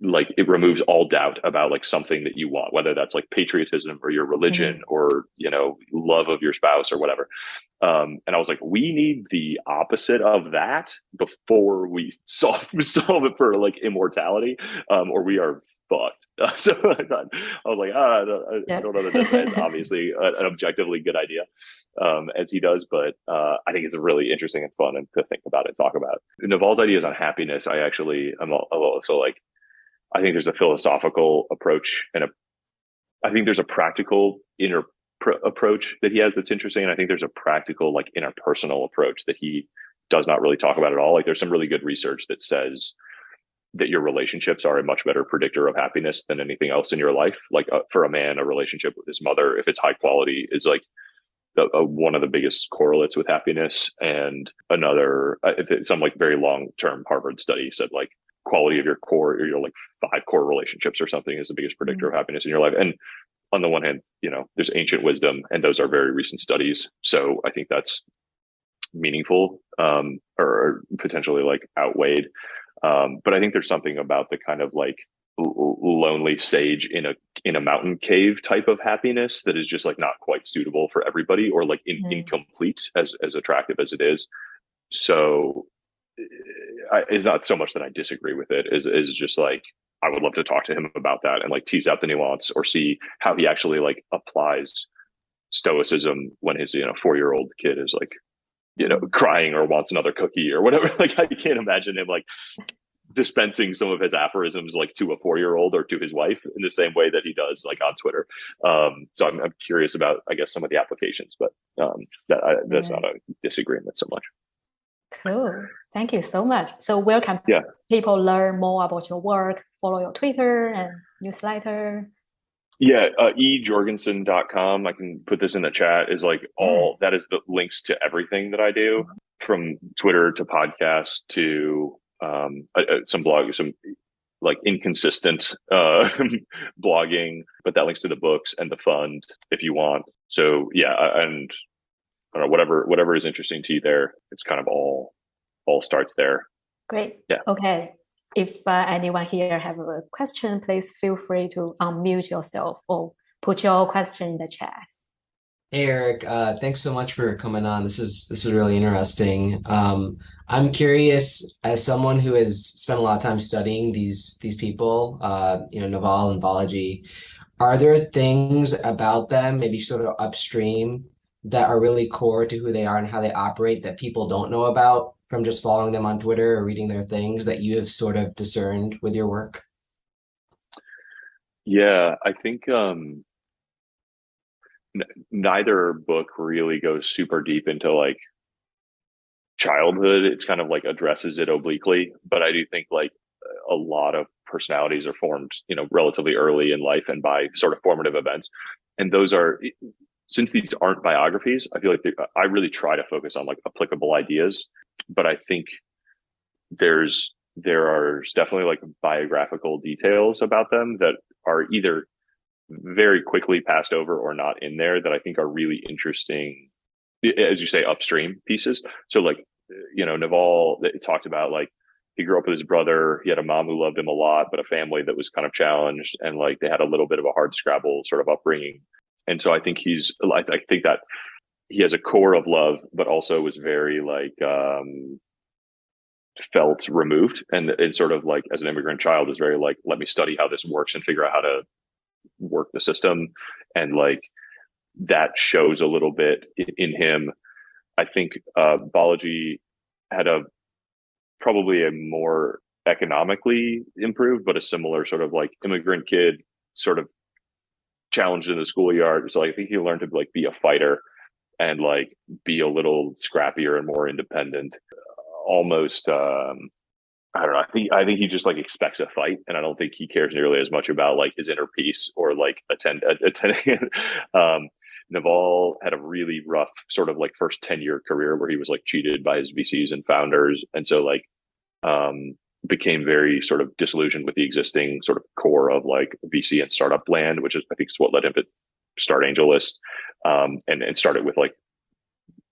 Like it removes all doubt about like something that you want, whether that's like patriotism or your religion or, love of your spouse or whatever. And I was like, we need the opposite of that before we solve it for like immortality, or we are fucked. So I was like, I don't know that that's obviously an objectively good idea, as he does, but I think it's really interesting and fun and to think about and talk about. Naval's ideas on happiness, I'm also like, I think there's a philosophical approach and I think there's a practical inner approach that he has that's interesting. And I think there's a practical, like interpersonal approach that he does not really talk about at all. Like there's some really good research that says that your relationships are a much better predictor of happiness than anything else in your life. Like for a man, a relationship with his mother, if it's high quality, is like one of the biggest correlates with happiness. And another, some like very long-term Harvard study said like quality of your like 5 core relationships or something is the biggest predictor of happiness in your life. And on the one hand, there's ancient wisdom and those are very recent studies. So I think that's meaningful, or potentially like outweighed. But I think there's something about the kind of like lonely sage in a mountain cave type of happiness that is just like not quite suitable for everybody, or like incomplete as attractive as it is. So it's not so much that I disagree with it, is just like I would love to talk to him about that and like tease out the nuance or see how he actually like applies stoicism when his 4-year-old kid is like crying or wants another cookie or whatever. Like I can't imagine him like dispensing some of his aphorisms like to a 4-year-old or to his wife in the same way that he does like on Twitter. So I'm curious about, I guess, some of the applications, but that's not a disagreement so much. Cool. Thank you so much. So where can people learn more about your work, follow your Twitter and newsletter? Yeah, ejorgenson.com. I can put this in the chat, is like that is the links to everything that I do, from Twitter to podcast to some blog, some like inconsistent blogging, but that links to the books and the fund if you want. So yeah, and I don't know, whatever is interesting to you there, it's kind of all starts there. Great. Yeah. Okay. If anyone here have a question, please feel free to unmute yourself or put your question in the chat. Hey Eric, thanks so much for coming on. This is really interesting. I'm curious, as someone who has spent a lot of time studying these people, Naval and Balaji, are there things about them, maybe sort of upstream, that are really core to who they are and how they operate that people don't know about from just following them on Twitter or reading their things that you have sort of discerned with your work? Yeah, I think neither book really goes super deep into like childhood. It's kind of like addresses it obliquely, but I do think like a lot of personalities are formed, relatively early in life and by sort of formative events. And those are, since these aren't biographies, I feel like I really try to focus on like applicable ideas, but I think there are definitely like biographical details about them that are either very quickly passed over or not in there that I think are really interesting, as you say, upstream pieces. So like, Naval, it talked about like he grew up with his brother. He had a mom who loved him a lot, but a family that was kind of challenged, and like they had a little bit of a hard scrabble sort of upbringing. And so I think I think that he has a core of love, but also was very like felt removed, and sort of like as an immigrant child is very like, let me study how this works and figure out how to work the system, and like that shows a little bit in him. I think Balaji had probably a more economically improved, but a similar sort of like immigrant kid, sort of challenged in the schoolyard. So I think he learned to like be a fighter and like be a little scrappier and more independent. Almost, I don't know. I think he just like expects a fight, and I don't think he cares nearly as much about like his inner peace or like attending. Naval had a really rough sort of like first 10-year career where he was like cheated by his VCs and founders, and so like became very sort of disillusioned with the existing sort of core of like VC and startup land, which is I think is what led him to start AngelList, and start it with like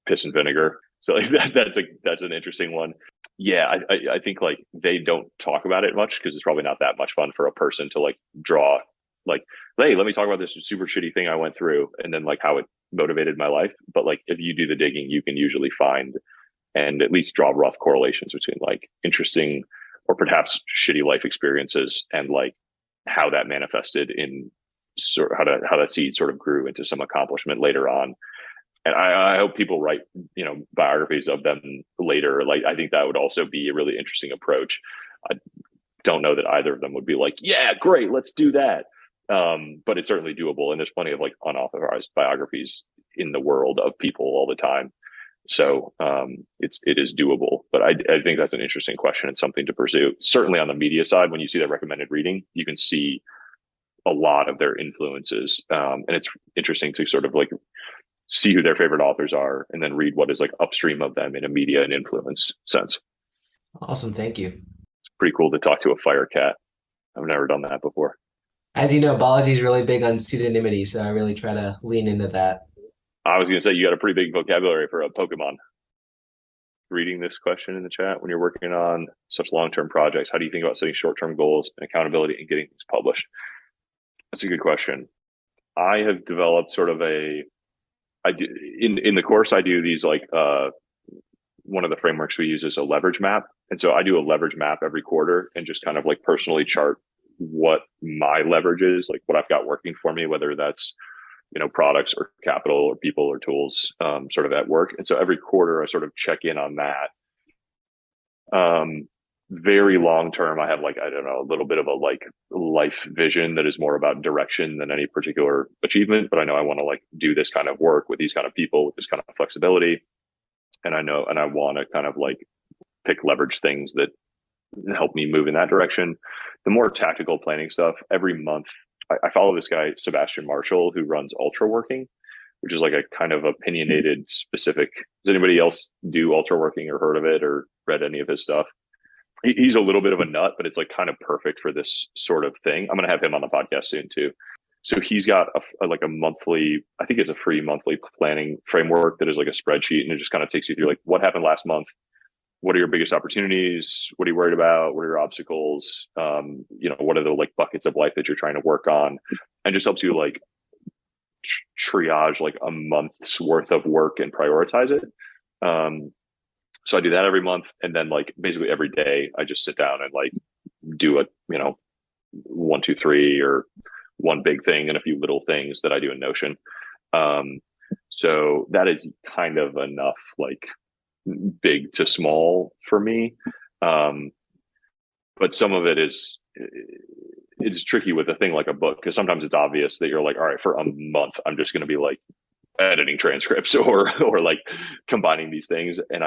piss and vinegar. So like that's an interesting one. Yeah, I think like they don't talk about it much because it's probably not that much fun for a person to like draw like, hey, let me talk about this super shitty thing I went through and then like how it motivated my life. But like if you do the digging, you can usually find and at least draw rough correlations between like interesting or perhaps shitty life experiences and like how that manifested in sort of how that seed sort of grew into some accomplishment later on. And I hope people write, biographies of them later. Like, I think that would also be a really interesting approach. I don't know that either of them would be like, yeah, great, let's do that. But it's certainly doable. And there's plenty of like unauthorized biographies in the world of people all the time. So it is doable. But I think that's an interesting question and something to pursue. Certainly on the media side, when you see that recommended reading, you can see a lot of their influences. And it's interesting to sort of like see who their favorite authors are and then read what is like upstream of them in a media and influence sense. Awesome. Thank you. It's pretty cool to talk to a fire cat. I've never done that before. As you know, Balaji is really big on pseudonymity, so I really try to lean into that. I was going to say, you got a pretty big vocabulary for a Pokemon. Reading this question in the chat, when you're working on such long-term projects, how do you think about setting short-term goals and accountability and getting things published? That's a good question. I have developed sort of in the course, I do these like, one of the frameworks we use is a leverage map. And so I do a leverage map every quarter and just kind of like personally chart what my leverage is, like what I've got working for me, whether that's, products or capital or people or tools, sort of at work. And so every quarter I sort of check in on that. Very long term, I have like, I don't know, a little bit of a like life vision that is more about direction than any particular achievement. But I know I want to like do this kind of work with these kind of people with this kind of flexibility. And I want to kind of like pick leverage things that help me move in that direction. The more tactical planning stuff, every month, I follow this guy, Sebastian Marshall, who runs ultralworking, which is like a kind of opinionated specific. Does anybody else do ultralworking or heard of it or read any of his stuff? He's a little bit of a nut, but it's like kind of perfect for this sort of thing. I'm going to have him on the podcast soon too. So he's got like a monthly, I think it's a free monthly planning framework that is like a spreadsheet, and it just kind of takes you through like what happened last month. What are your biggest opportunities? What are you worried about? What are your obstacles? What are the like buckets of life that you're trying to work on, and just helps you like triage like a month's worth of work and prioritize it. So I do that every month, and then like basically every day I just sit down and like do a 1, 2, 3 or one big thing and a few little things that I do in Notion. So that is kind of enough, like big to small for me. But some of it is, it's tricky with a thing like a book, because sometimes it's obvious that you're like, all right, for a month, I'm just going to be like editing transcripts or like combining these things. And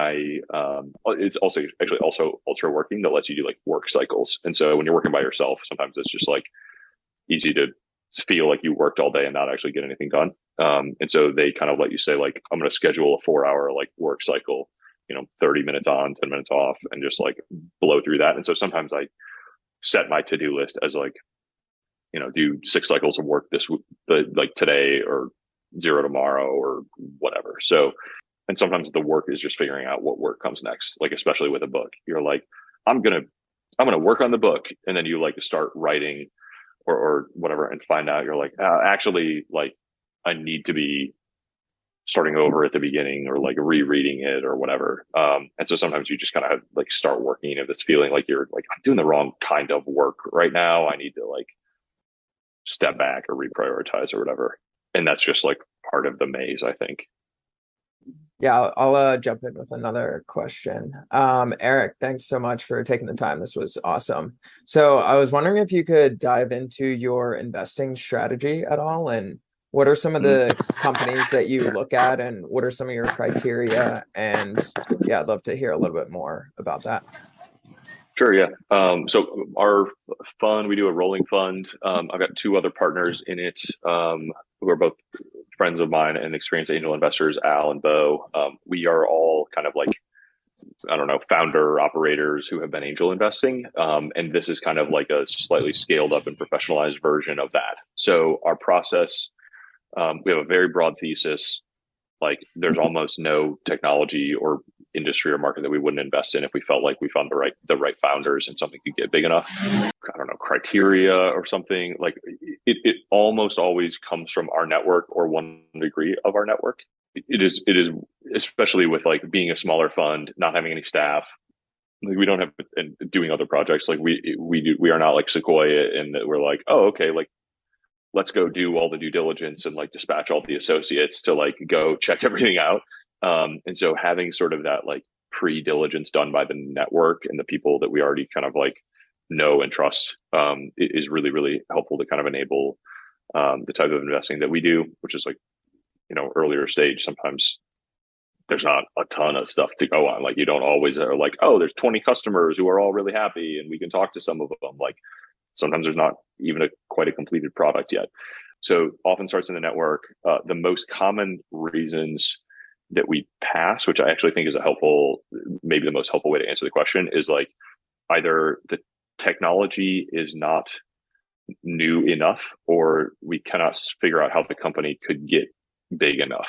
it's also actually also ultra working that lets you do like work cycles. And so when you're working by yourself, sometimes it's just like easy to feel like you worked all day and not actually get anything done. And so they kind of let you say like, I'm going to schedule a 4-hour like work cycle, 30 minutes on, 10 minutes off, and just like blow through that. And so sometimes I set my to-do list as like, do 6 cycles of work like today, or 0 tomorrow, or whatever. So, and sometimes the work is just figuring out what work comes next. Like, especially with a book, you're like, I'm going to work on the book. And then you like start writing or whatever, and find out you're like, actually, like I need to be starting over at the beginning, or like rereading it or whatever. And so sometimes you just kind of like start working if it's feeling like you're like, I'm doing the wrong kind of work right now. I need to like step back or reprioritize or whatever. And that's just like part of the maze, I think. Yeah, I'll jump in with another question. Eric, thanks so much for taking the time. This was awesome. So I was wondering if you could dive into your investing strategy at all, and what are some of the companies that you look at, and what are some of your criteria? And yeah, I'd love to hear a little bit more about that. Sure, yeah. So our fund, we do a rolling fund. I've got 2 other partners in it, who are both friends of mine and experienced angel investors, Al and Bo. We are all kind of like, I don't know, founder operators who have been angel investing. And this is kind of like a slightly scaled up and professionalized version of that. So our process, we have a very broad thesis. Like there's almost no technology or industry or market that we wouldn't invest in if we felt like we found the right founders and something could get big enough. I don't know, criteria or something. Like it almost always comes from our network or one degree of our network. It is especially with like being a smaller fund, not having any staff. Like we don't have, and doing other projects. Like we are not like Sequoia, in that we're like, oh, okay, like let's go do all the due diligence and like dispatch all the associates to like go check everything out. And so having sort of that like pre-diligence done by the network and the people that we already kind of like know and trust, is really, really helpful to kind of enable the type of investing that we do, which is like, earlier stage. Sometimes there's not a ton of stuff to go on. Like you don't always are like, oh, there's 20 customers who are all really happy and we can talk to some of them. Like sometimes there's not even quite a completed product yet. So often starts in the network. The most common reasons that we pass, which I actually think is maybe the most helpful way to answer the question, is like either the technology is not new enough, or we cannot figure out how the company could get big enough.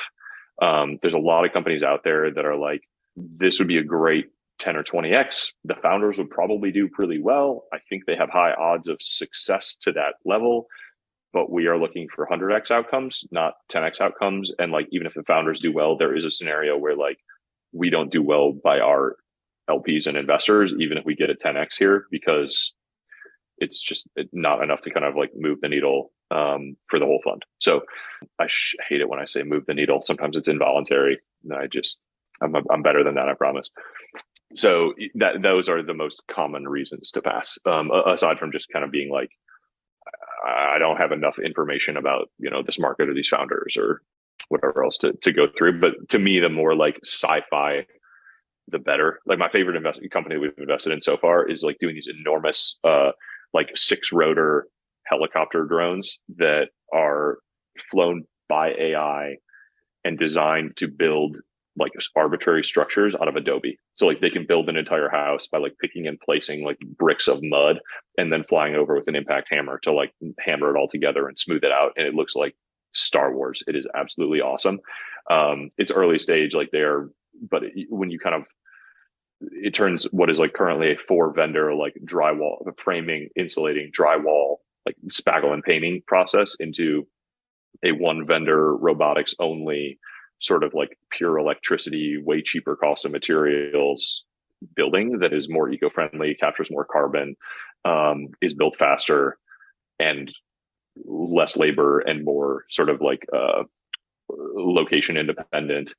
There's a lot of companies out there that are like, this would be a great 10 or 20x. The founders would probably do pretty well. I think they have high odds of success to that level, but we are looking for 100x outcomes, not 10x outcomes. And like, even if the founders do well, there is a scenario where like we don't do well by our LPs and investors, even if we get a 10x here, because it's just not enough to kind of like move the needle for the whole fund. So I hate it when I say move the needle. Sometimes it's involuntary. I'm better than that, I promise. So those are the most common reasons to pass, aside from just kind of being like, I don't have enough information about, this market or these founders or whatever else to go through. But to me, the more like sci-fi, the better. Like my favorite investment company we've invested in so far is like doing these enormous, like 6-rotor helicopter drones that are flown by AI and designed to build like arbitrary structures out of Adobe. So like they can build an entire house by like picking and placing like bricks of mud and then flying over with an impact hammer to like hammer it all together and smooth it out. And it looks like Star Wars. It is absolutely awesome. It's early stage, like but when you kind of, it turns what is like currently a 4-vendor like drywall, framing, insulating, drywall, like spackle and painting process into a 1-vendor robotics only sort of like pure electricity, way cheaper cost of materials building that is more eco-friendly, captures more carbon, is built faster and less labor and more sort of like location independent.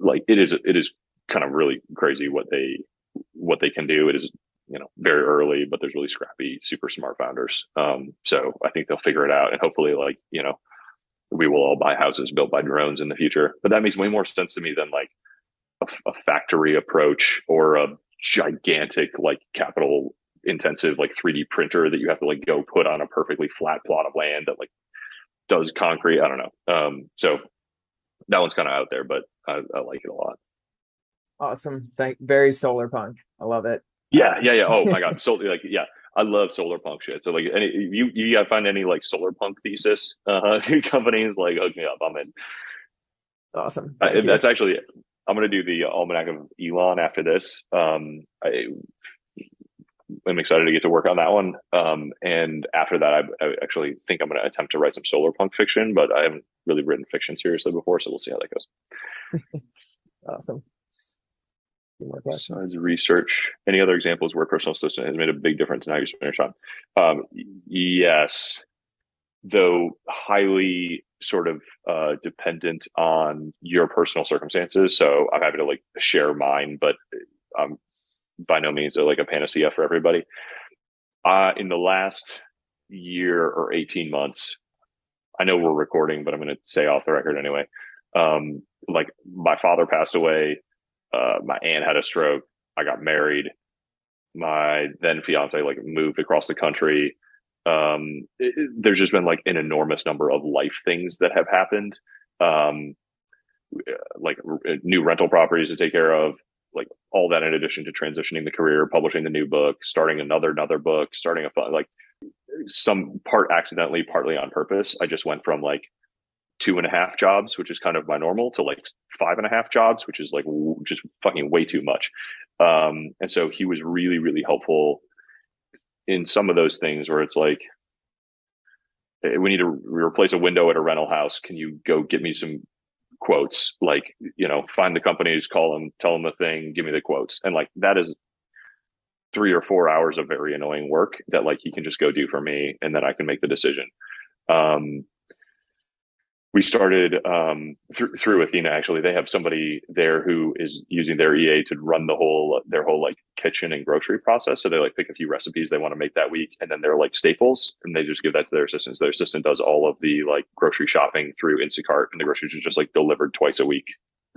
Like it is kind of really crazy what they can do. It is, very early, but there's really scrappy, super smart founders. So I think they'll figure it out, and hopefully, we will all buy houses built by drones in the future. But that makes way more sense to me than like a factory approach or a gigantic, like capital intensive, like 3D printer that you have to like go put on a perfectly flat plot of land that like does concrete. I don't know. So that one's kind of out there, but I like it a lot. Awesome. Very solar punk. I love it. Yeah. Oh my God. So I love solar punk shit. So like, you gotta find any like solar punk thesis companies, like hook me up. I'm in. Awesome. That's actually, I'm gonna do the Almanack of Elon after this. I'm excited to get to work on that one. And after that, I actually think I'm gonna attempt to write some solar punk fiction, but I haven't really written fiction seriously before, so we'll see how that goes. Awesome. More questions. Besides research, any other examples where personal assistant has made a big difference in how you spend your time? Yes, though highly sort of dependent on your personal circumstances. So I'm happy to like share mine, but by no means like a panacea for everybody. In the last year or 18 months, I know we're recording, but I'm going to say off the record anyway. Like my father passed away. My aunt had a stroke. I got married. My then fiance like moved across the country. There's just been like an enormous number of life things that have happened. Like new rental properties to take care of, like all that in addition to transitioning the career, publishing the new book, starting another book, starting a fund, like some part accidentally, partly on purpose. I just went from like 2.5 jobs, which is kind of my normal, to like 5.5 jobs, which is like just fucking way too much. And so he was really, really helpful in some of those things where it's like, hey, we need to replace a window at a rental house. Can you go get me some quotes? Like, find the companies, call them, tell them the thing, give me the quotes. And like, that is 3 or 4 hours of very annoying work that like he can just go do for me, and then I can make the decision. We started through Athena. Actually, they have somebody there who is using their EA to run their whole like kitchen and grocery process. So they like pick a few recipes they want to make that week, and then they're like staples, and they just give that to their assistants. Their assistant does all of the like grocery shopping through Instacart, and the groceries are just like delivered twice a week.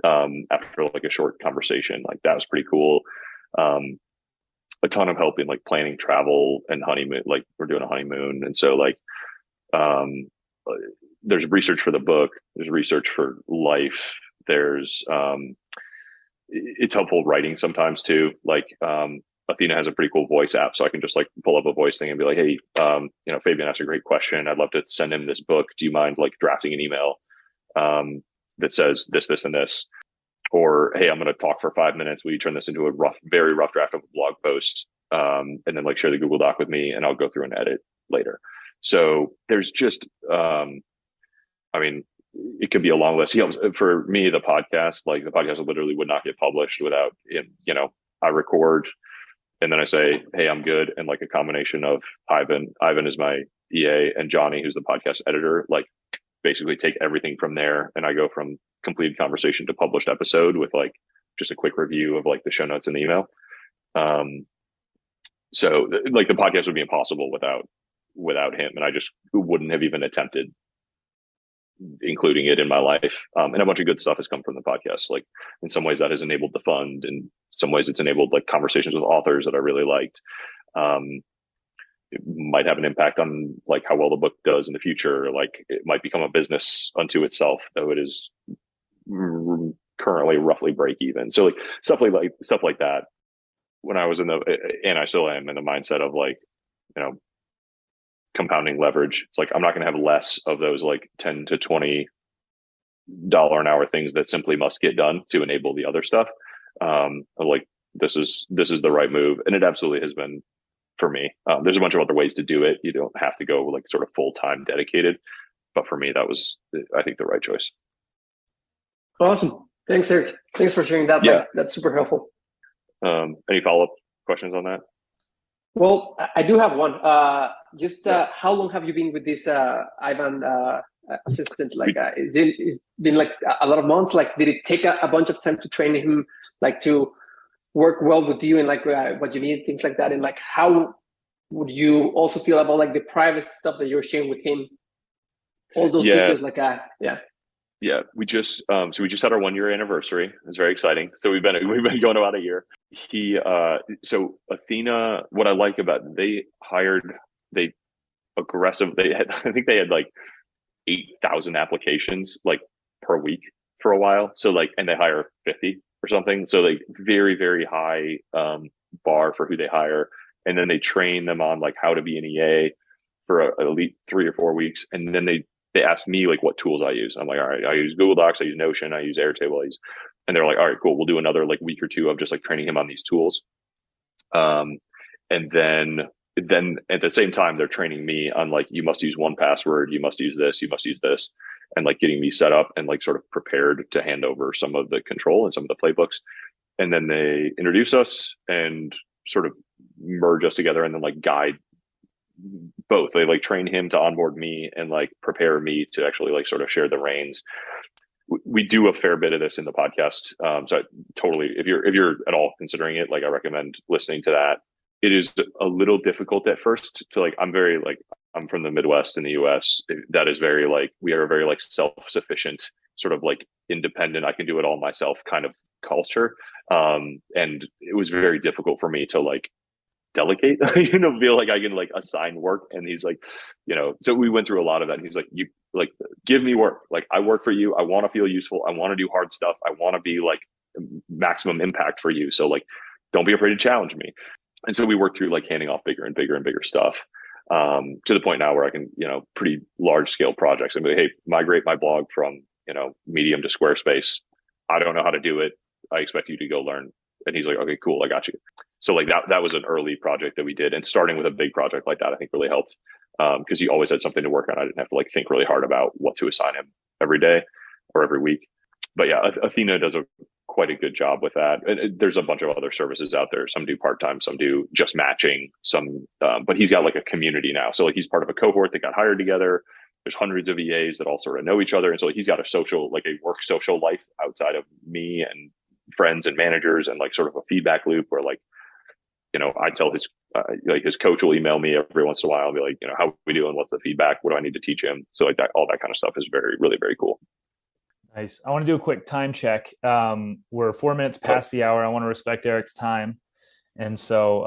After like a short conversation, like that was pretty cool. A ton of help in like planning travel and honeymoon. Like we're doing a honeymoon, and so like there's research for the book, there's research for life, there's it's helpful writing sometimes too. Like Athena has a pretty cool voice app, so I can just like pull up a voice thing and be like, hey, Fabian asked a great question, I'd love to send him this book, do you mind like drafting an email that says this and this? Or hey, I'm going to talk for 5 minutes, will you turn this into a very rough draft of a blog post, and then like share the Google Doc with me, and I'll go through and edit later. So there's just it could be a long list. For me, the podcast literally would not get published without him. I record and then I say, hey, I'm good. And like a combination of Ivan is my EA, and Johnny, who's the podcast editor, like basically take everything from there. And I go from completed conversation to published episode with like just a quick review of like the show notes and the email. So like the podcast would be impossible without him. And I just wouldn't have even attempted including it in my life. And a bunch of good stuff has come from the podcast. Like in some ways that has enabled the fund. In some ways it's enabled like conversations with authors that I really liked. It might have an impact on like how well the book does in the future. Like it might become a business unto itself, though it is currently roughly break even. So like stuff like that. When I was and I still am in the mindset of like, compounding leverage. It's like I'm not going to have less of those like $10 to $20 an hour things that simply must get done to enable the other stuff. Like this is the right move, and it absolutely has been for me. There's a bunch of other ways to do it. You don't have to go like sort of full-time dedicated, but for me that was, I think, the right choice. Awesome. Thanks, Eric. Thanks for sharing that. Yeah. That's super helpful. Any follow-up questions on that? Well, I do have one. How long have you been with this Ivan assistant? Like, it's been like a lot of months. Like, did it take a bunch of time to train him, like to work well with you and like what you need, things like that? And like, how would you also feel about like the private stuff that you're sharing with him? All those details, like, Yeah, we just had our 1 year anniversary. It's very exciting. So we've been going about a year. So Athena, what I like about it, they I think they had like 8,000 applications like per week for a while. So like, and they hire 50 or something. So like very, very high bar for who they hire. And then they train them on like how to be an EA for at least 3 or 4 weeks. And then they asked me like what tools I use. I'm like, all right, I use Google Docs, I use Notion, I use Airtable, and they're like, all right, cool. We'll do another like week or two of just like training him on these tools. And then at the same time, they're training me on like, you must use 1Password, you must use this, and like getting me set up and like sort of prepared to hand over some of the control and some of the playbooks. And then they introduce us and sort of merge us together and then like guide both. They like train him to onboard me and like prepare me to actually like sort of share the reins. We do a fair bit of this in the podcast. So totally, if you're at all considering it, like I recommend listening to that. It is a little difficult at first to like, I'm from the Midwest in the US. That is very like, we are a very like self-sufficient, sort of like independent, I can do it all myself kind of culture. And it was very difficult for me to like delegate, feel like I can like assign work. And he's like, so we went through a lot of that. And he's like, you like, give me work. Like I work for you. I want to feel useful. I want to do hard stuff. I want to be like maximum impact for you. So like, don't be afraid to challenge me. And so we worked through like handing off bigger and bigger and bigger stuff, to the point now where I can, pretty large scale projects. I'm like, hey, migrate my blog from, Medium to Squarespace. I don't know how to do it. I expect you to go learn. And he's like, okay, cool. I got you. So like that was an early project that we did. And starting with a big project like that, I think really helped, because he always had something to work on. I didn't have to like think really hard about what to assign him every day or every week. But yeah, Athena does quite a good job with that. And there's a bunch of other services out there. Some do part-time, some do just matching, but he's got like a community now. So like he's part of a cohort that got hired together. There's hundreds of EAs that all sort of know each other. And so like, he's got a work social life outside of me and friends and managers, and like sort of a feedback loop where like, I tell his coach will email me every once in a while and be like, how are we doing? What's the feedback? What do I need to teach him? So like that, all that kind of stuff is really, very cool. Nice. I want to do a quick time check. We're 4 minutes past the hour. I want to respect Eric's time. And so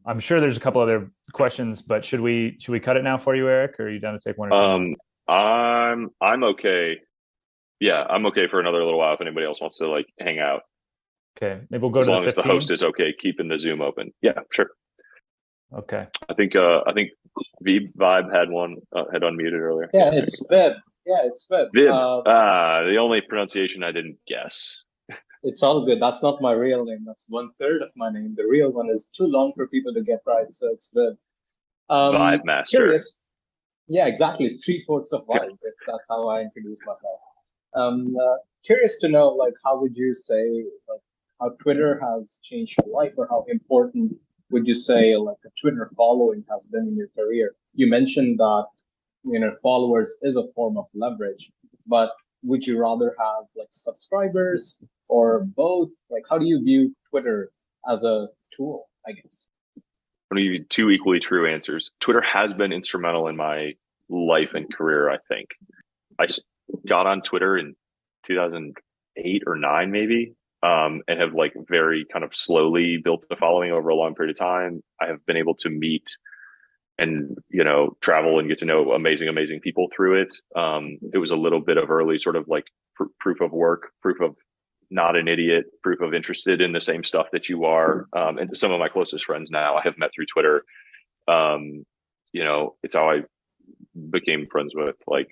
I'm sure there's a couple other questions, but should we cut it now for you, Eric? Or are you down to take one or two? I'm okay. Yeah, I'm okay for another little while if anybody else wants to like hang out. Okay. Maybe we'll go to the 15. As long as the host is okay keeping the Zoom open. Yeah, sure. Okay. I think Vibe had unmuted earlier. Yeah, it's Vib. Yeah, it's Vib. The only pronunciation I didn't guess. It's all good. That's not my real name. That's 1/3 of my name. The real one is too long for people to get right, so it's Vib. Vibe Master. Curious. Yeah, exactly. It's 3/4 of Vibe. That's how I introduce myself. Curious to know, like, how would you say, like, how Twitter has changed your life, or how important would you say, like, a Twitter following has been in your career? You mentioned that, followers is a form of leverage, but would you rather have like subscribers or both? Like, how do you view Twitter as a tool, I guess? I'm going to give you two equally true answers. Twitter has been instrumental in my life and career, I think. I got on Twitter in 2008 or 9, maybe, and have like very kind of slowly built the following over a long period of time. I have been able to meet and, travel and get to know amazing people through it. It was a little bit of early sort of like proof of work, proof of not an idiot, proof of interested in the same stuff that you are. And some of my closest friends now I have met through Twitter. It's how I became friends with, like,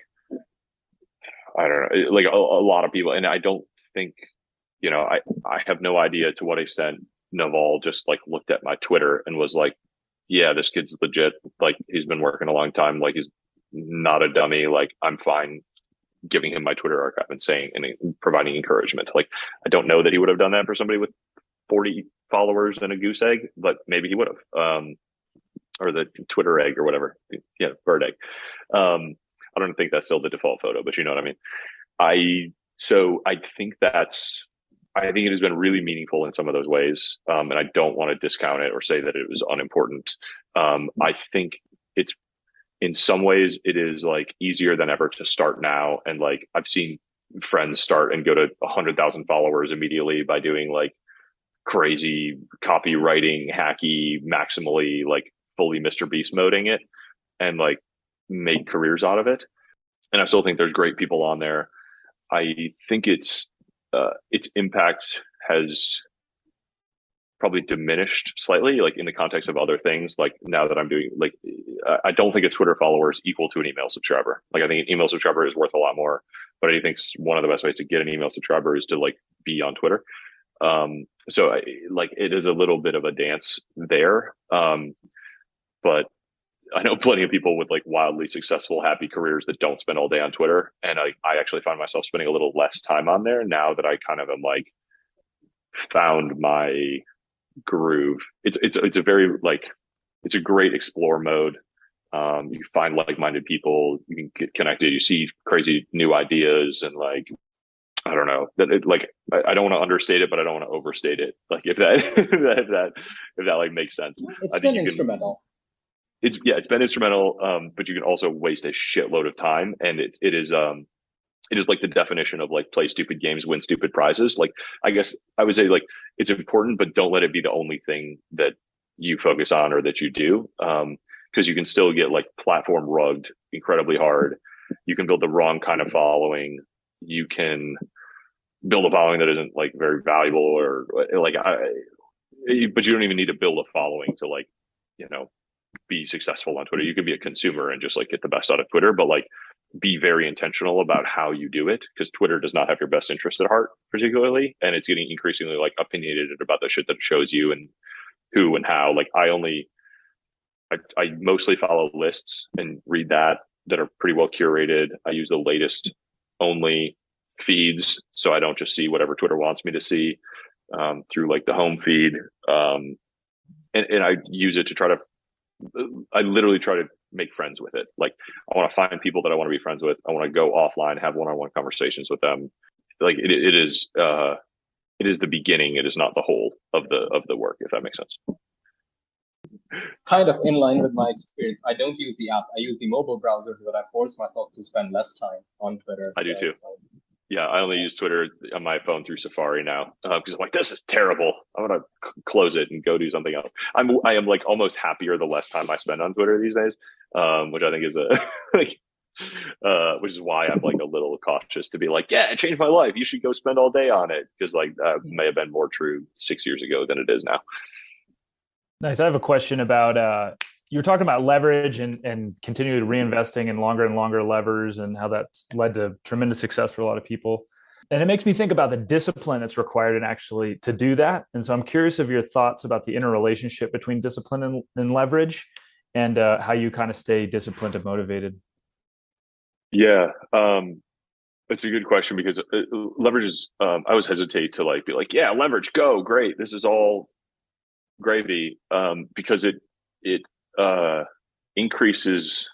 I don't know, like a lot of people. And I don't think, I have no idea to what extent Naval just like looked at my Twitter and was like, yeah, this kid's legit. Like, he's been working a long time. Like, he's not a dummy. Like, I'm fine giving him my Twitter archive and saying and providing encouragement. Like, I don't know that he would have done that for somebody with 40 followers and a goose egg, but maybe he would have, or the Twitter egg or whatever. Yeah, bird egg. I'm I don't think that's still the default photo, but you know what I mean? I think it has been really meaningful in some of those ways. And I don't want to discount it or say that it was unimportant. I think it's, in some ways it is like easier than ever to start now. And like, I've seen friends start and go to 100,000 followers immediately by doing like crazy copywriting, hacky, maximally like fully Mr. Beast moding it and like make careers out of it. And I still think there's great people on there. I think its impact has probably diminished slightly, like in the context of other things. Like now that I'm doing, like, I don't think a Twitter follower is equal to an email subscriber. Like I think an email subscriber is worth a lot more, but I think one of the best ways to get an email subscriber is to like be on Twitter. So like it is a little bit of a dance there. But I know plenty of people with like wildly successful, happy careers that don't spend all day on Twitter. And I actually find myself spending a little less time on there now that I kind of am like found my groove. It's a very like, it's a great explore mode. You find like-minded people, you can get connected, you see crazy new ideas, and like, I don't know that it, like, I don't want to understate it, but I don't want to overstate it. Like if that, if that like makes sense. It's been instrumental. It's been instrumental. But you can also waste a shitload of time. And it is like the definition of like play stupid games, win stupid prizes. Like, I guess I would say like it's important, but don't let it be the only thing that you focus on or that you do. Cause you can still get like platform rugged incredibly hard. You can build the wrong kind of following. You can build a following that isn't like very valuable or like, but you don't even need to build a following to like, you know, be successful on Twitter. You can be a consumer and just like get the best out of Twitter, but like be very intentional about how you do it, because Twitter does not have your best interest at heart particularly. And it's getting increasingly like opinionated about the shit that it shows you and who and how. Like I mostly follow lists and read that are pretty well curated. I use the latest only feeds, so I don't just see whatever Twitter wants me to see through like the home feed. And I use it to try to, I literally try to make friends with it. Like I want to find people that I want to be friends with. I want to go offline, have one-on-one conversations with them. Like it is the beginning. It is not the whole of the work, if that makes sense. Kind of in line with my experience. I don't use the app. I use the mobile browser, but I force myself to spend less time on Twitter. I do too. Yeah, I only use Twitter on my phone through Safari now because I'm like, this is terrible. I'm gonna close it and go do something else. I am like almost happier the less time I spend on Twitter these days, which I think is which is why I'm like a little cautious to be like, yeah, it changed my life. You should go spend all day on it, because like that may have been more true 6 years ago than it is now. Nice. I have a question about you were talking about leverage and continually reinvesting in longer and longer levers, and how that's led to tremendous success for a lot of people. And it makes me think about the discipline that's required and actually to do that. And so I'm curious of your thoughts about the interrelationship between discipline and leverage, and how you kind of stay disciplined and motivated. Yeah. It's a good question, because leverage is, I always hesitate to like be like, yeah, leverage, go, great, this is all gravy, because it increases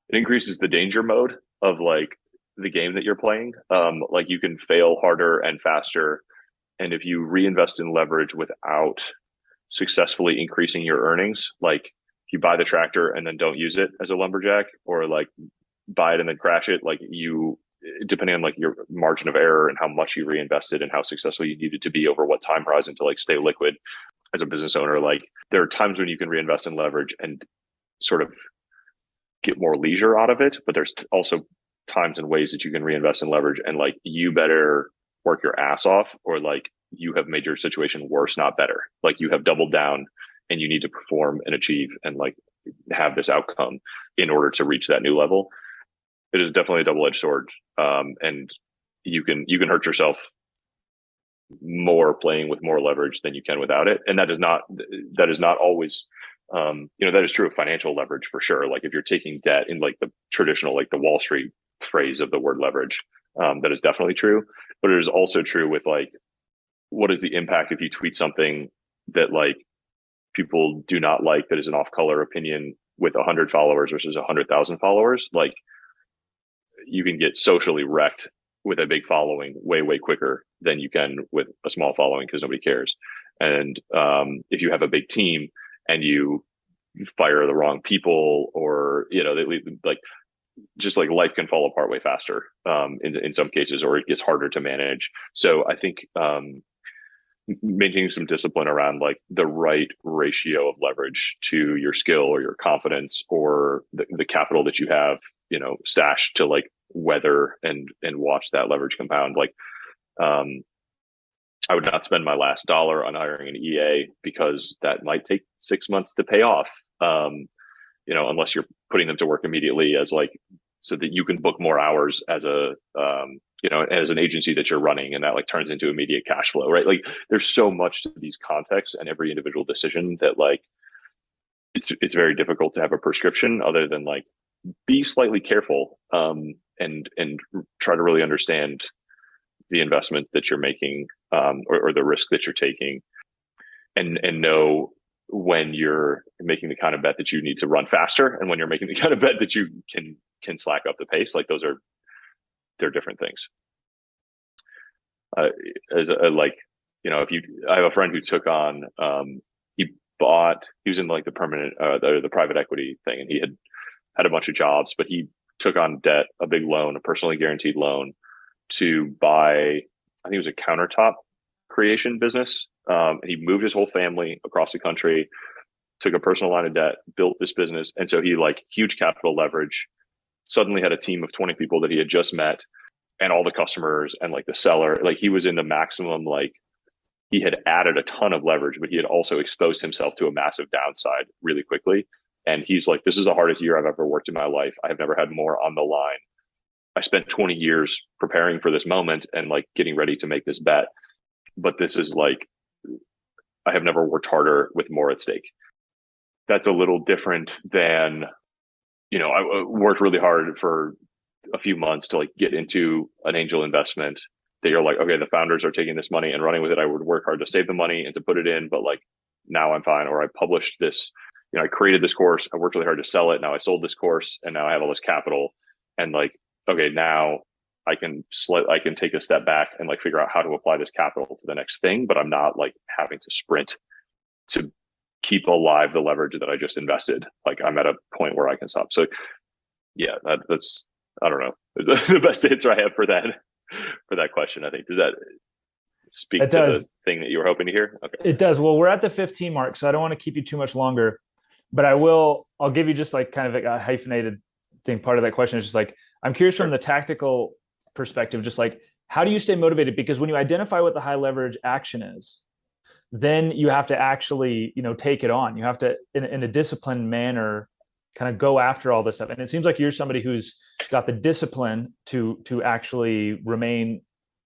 the danger mode of like the game that you're playing. Like you can fail harder and faster, and if you reinvest in leverage without successfully increasing your earnings, like if you buy the tractor and then don't use it as a lumberjack, or like buy it and then crash it, like you, depending on like your margin of error and how much you reinvested and how successful you needed to be over what time horizon to like stay liquid as a business owner, like there are times when you can reinvest in leverage and sort of get more leisure out of it, but there's also times and ways that you can reinvest in leverage and like you better work your ass off, or like you have made your situation worse, not better. Like you have doubled down and you need to perform and achieve and like have this outcome in order to reach that new level. It is definitely a double-edged sword, and you can hurt yourself more playing with more leverage than you can without it. And that is not always, that is true of financial leverage for sure. Like if you're taking debt in like the traditional, like the Wall Street phrase of the word leverage, that is definitely true. But it is also true with like, what is the impact if you tweet something that like people do not like, that is an off-color opinion with 100 followers versus 100,000 followers, like you can get socially wrecked with a big following way quicker than you can with a small following because nobody cares. And if you have a big team and you fire the wrong people, or like just like life can fall apart way faster in some cases, or it gets harder to manage. So I think maintaining some discipline around like the right ratio of leverage to your skill or your confidence or the capital that you have, stashed to like weather and watch that leverage compound. Like I would not spend my last dollar on hiring an EA because that might take 6 months to pay off. Unless you're putting them to work immediately as like, so that you can book more hours as as an agency that you're running, and that like turns into immediate cash flow, right? Like there's so much to these contexts and every individual decision that like, it's very difficult to have a prescription other than like, be slightly careful and try to really understand the investment that you're making or the risk that you're taking, and know when you're making the kind of bet that you need to run faster and when you're making the kind of bet that you can slack up the pace. Like they're different things. I have a friend who took on he was in like the permanent the private equity thing, and he had a bunch of jobs, but he took on debt, a big loan, a personally guaranteed loan to buy, I think it was a countertop creation business. He moved his whole family across the country, took a personal line of debt, built this business. And so he like huge capital leverage, suddenly had a team of 20 people that he had just met, and all the customers and like the seller, like he was in the maximum, like he had added a ton of leverage, but he had also exposed himself to a massive downside really quickly. And he's like, this is the hardest year I've ever worked in my life. I have never had more on the line. I spent 20 years preparing for this moment and like getting ready to make this bet. But this is like, I have never worked harder with more at stake. That's a little different than, I worked really hard for a few months to like get into an angel investment that you're like, okay, the founders are taking this money and running with it. I would work hard to save the money and to put it in, but like now I'm fine. Or I published this, I created this course. I worked really hard to sell it. Now I sold this course and now I have all this capital, and like, okay, now I can take a step back and like figure out how to apply this capital to the next thing, but I'm not like having to sprint to keep alive the leverage that I just invested. Like I'm at a point where I can stop. So yeah, that's, I don't know, is the best answer I have for that question. I think, does that speak to the thing that you were hoping to hear? Okay. It does. Well, we're at the 15 mark, so I don't want to keep you too much longer, but I'll give you just like kind of a hyphenated thing. Part of that question is just like, I'm curious from the tactical perspective, just like, how do you stay motivated? Because when you identify what the high leverage action is, then you have to actually, take it on. You have to, in a disciplined manner, kind of go after all this stuff. And it seems like you're somebody who's got the discipline to actually remain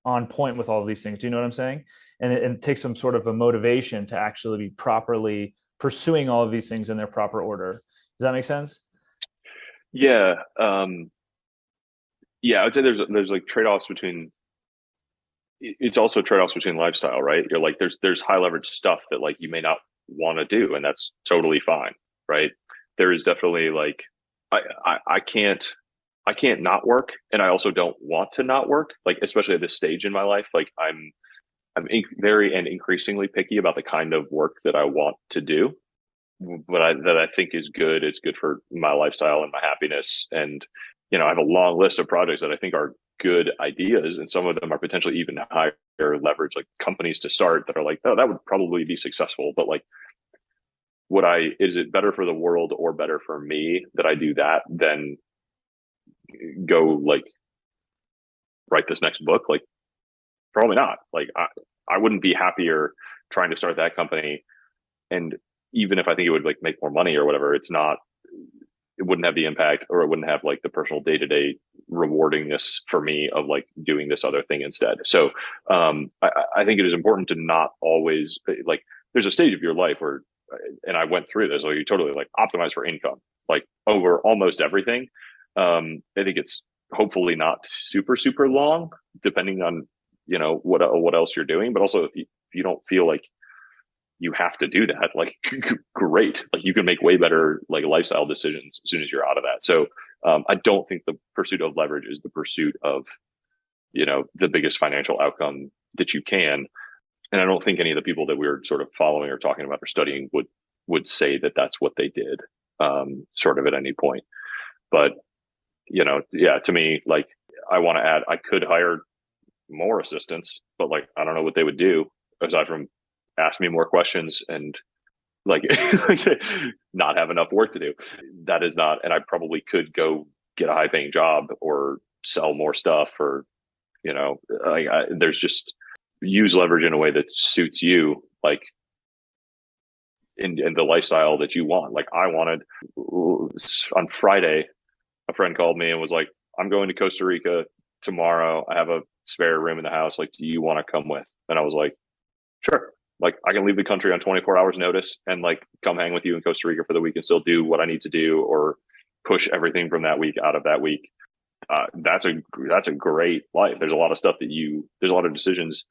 on point with all of these things. Do you know what I'm saying? And it takes some sort of a motivation to actually be properly pursuing all of these things in their proper order. Does that make sense? Yeah. Yeah, I would say there's like trade-offs between, it's also trade-offs between lifestyle, right? You're like, there's high leverage stuff that like you may not want to do, and that's totally fine, right? There is definitely like, I can't not work, and I also don't want to not work, like especially at this stage in my life. Like I'm very and increasingly picky about the kind of work that I want to do, but that I think is good. It's good for my lifestyle and my happiness. And I have a long list of projects that I think are good ideas, and some of them are potentially even higher leverage, like companies to start that are like, oh, that would probably be successful. But like, is it better for the world or better for me that I do that than go like write this next book? Like probably not. Like I wouldn't be happier trying to start that company. And even if I think it would like make more money or whatever, it wouldn't have the impact, or it wouldn't have like the personal day-to-day rewardingness for me of like doing this other thing instead. So I think it is important to not always like, there's a stage of your life where, and I went through this, where you totally like optimize for income, like over almost everything. I think it's hopefully not super, super long, depending on, what else you're doing. But also if you don't feel like you have to do that, like great, like you can make way better like lifestyle decisions as soon as you're out of that. So I don't think the pursuit of leverage is the pursuit of, the biggest financial outcome that you can. And I don't think any of the people that we were sort of following or talking about or studying would say that that's what they did, sort of at any point. But, to me, like, I want to add, I could hire more assistants, but like, I don't know what they would do aside from ask me more questions and like not have enough work to do. That is not, and I probably could go get a high paying job or sell more stuff or, there's just use leverage in a way that suits you, like in the lifestyle that you want. Like I wanted on Friday, a friend called me and was like, I'm going to Costa Rica tomorrow. I have a spare room in the house. Like, do you want to come with? And I was like, sure. Like I can leave the country on 24 hours notice and like come hang with you in Costa Rica for the week and still do what I need to do or push everything from that week out of that week. That's a great life. There's a lot of stuff there's a lot of decisions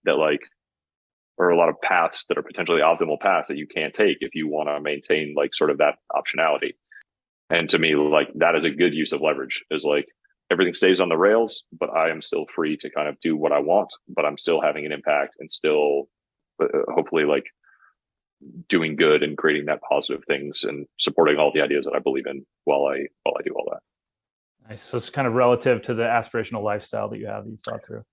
that like, or a lot of paths that are potentially optimal paths that you can't take if you want to maintain like sort of that optionality. And to me, like that is a good use of leverage, is like everything stays on the rails, but I am still free to kind of do what I want, but I'm still having an impact and still hopefully like doing good and creating that positive things and supporting all the ideas that I believe in while I do all that. Nice. So it's kind of relative to the aspirational lifestyle that you've thought through.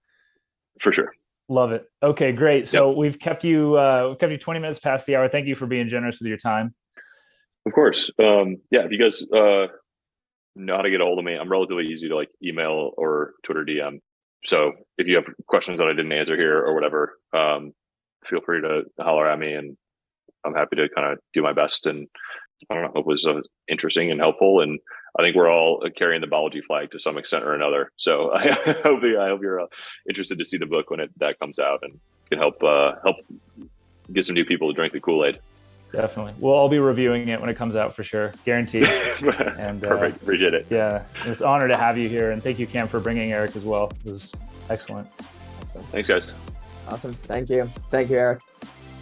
For sure. Love it. Okay, great. So we've kept you 20 minutes past the hour. Thank you for being generous with your time. Of course. If you guys know how to get a hold of me, I'm relatively easy to like email or Twitter DM. So if you have questions that I didn't answer here or whatever, feel free to holler at me and I'm happy to kind of do my best. And I don't know, hope it was interesting and helpful. And I think we're all carrying the Balaji flag to some extent or another. So I hope you're interested to see the book when that comes out and can help get some new people to drink the Kool-Aid. Definitely. We'll all be reviewing it when it comes out for sure. Guaranteed. And perfect. Appreciate it. Yeah. It's an honor to have you here. And thank you, Cam, for bringing Eric as well. It was excellent. Awesome. Thanks, guys. Awesome. Thank you, Eric.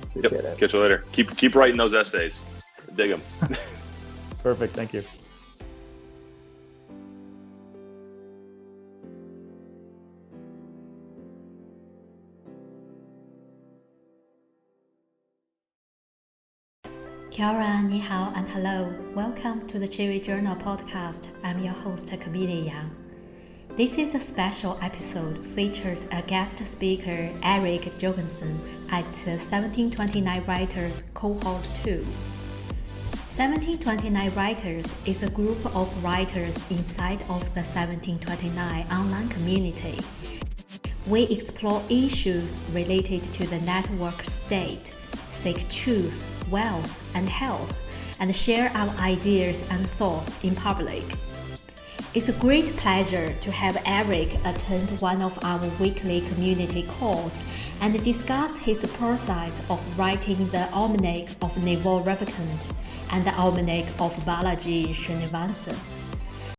Appreciate it. Catch you later. Keep writing those essays. Dig them. Perfect. Thank you. Kia ora, Nihao, and hello. Welcome to the Chiwi Journal Podcast. I'm your host, Camellia Yang. This is a special episode features a guest speaker, Eric Jorgenson, at 1729 Writers Cohort 2. 1729 Writers is a group of writers inside of the 1729 online community. We explore issues related to the network state, seek truth, wealth, and health, and share our ideas and thoughts in public. It's a great pleasure to have Eric attend one of our weekly community calls and discuss his process of writing the Almanack of Naval Ravikant and the Almanack of Balaji Srinivasan.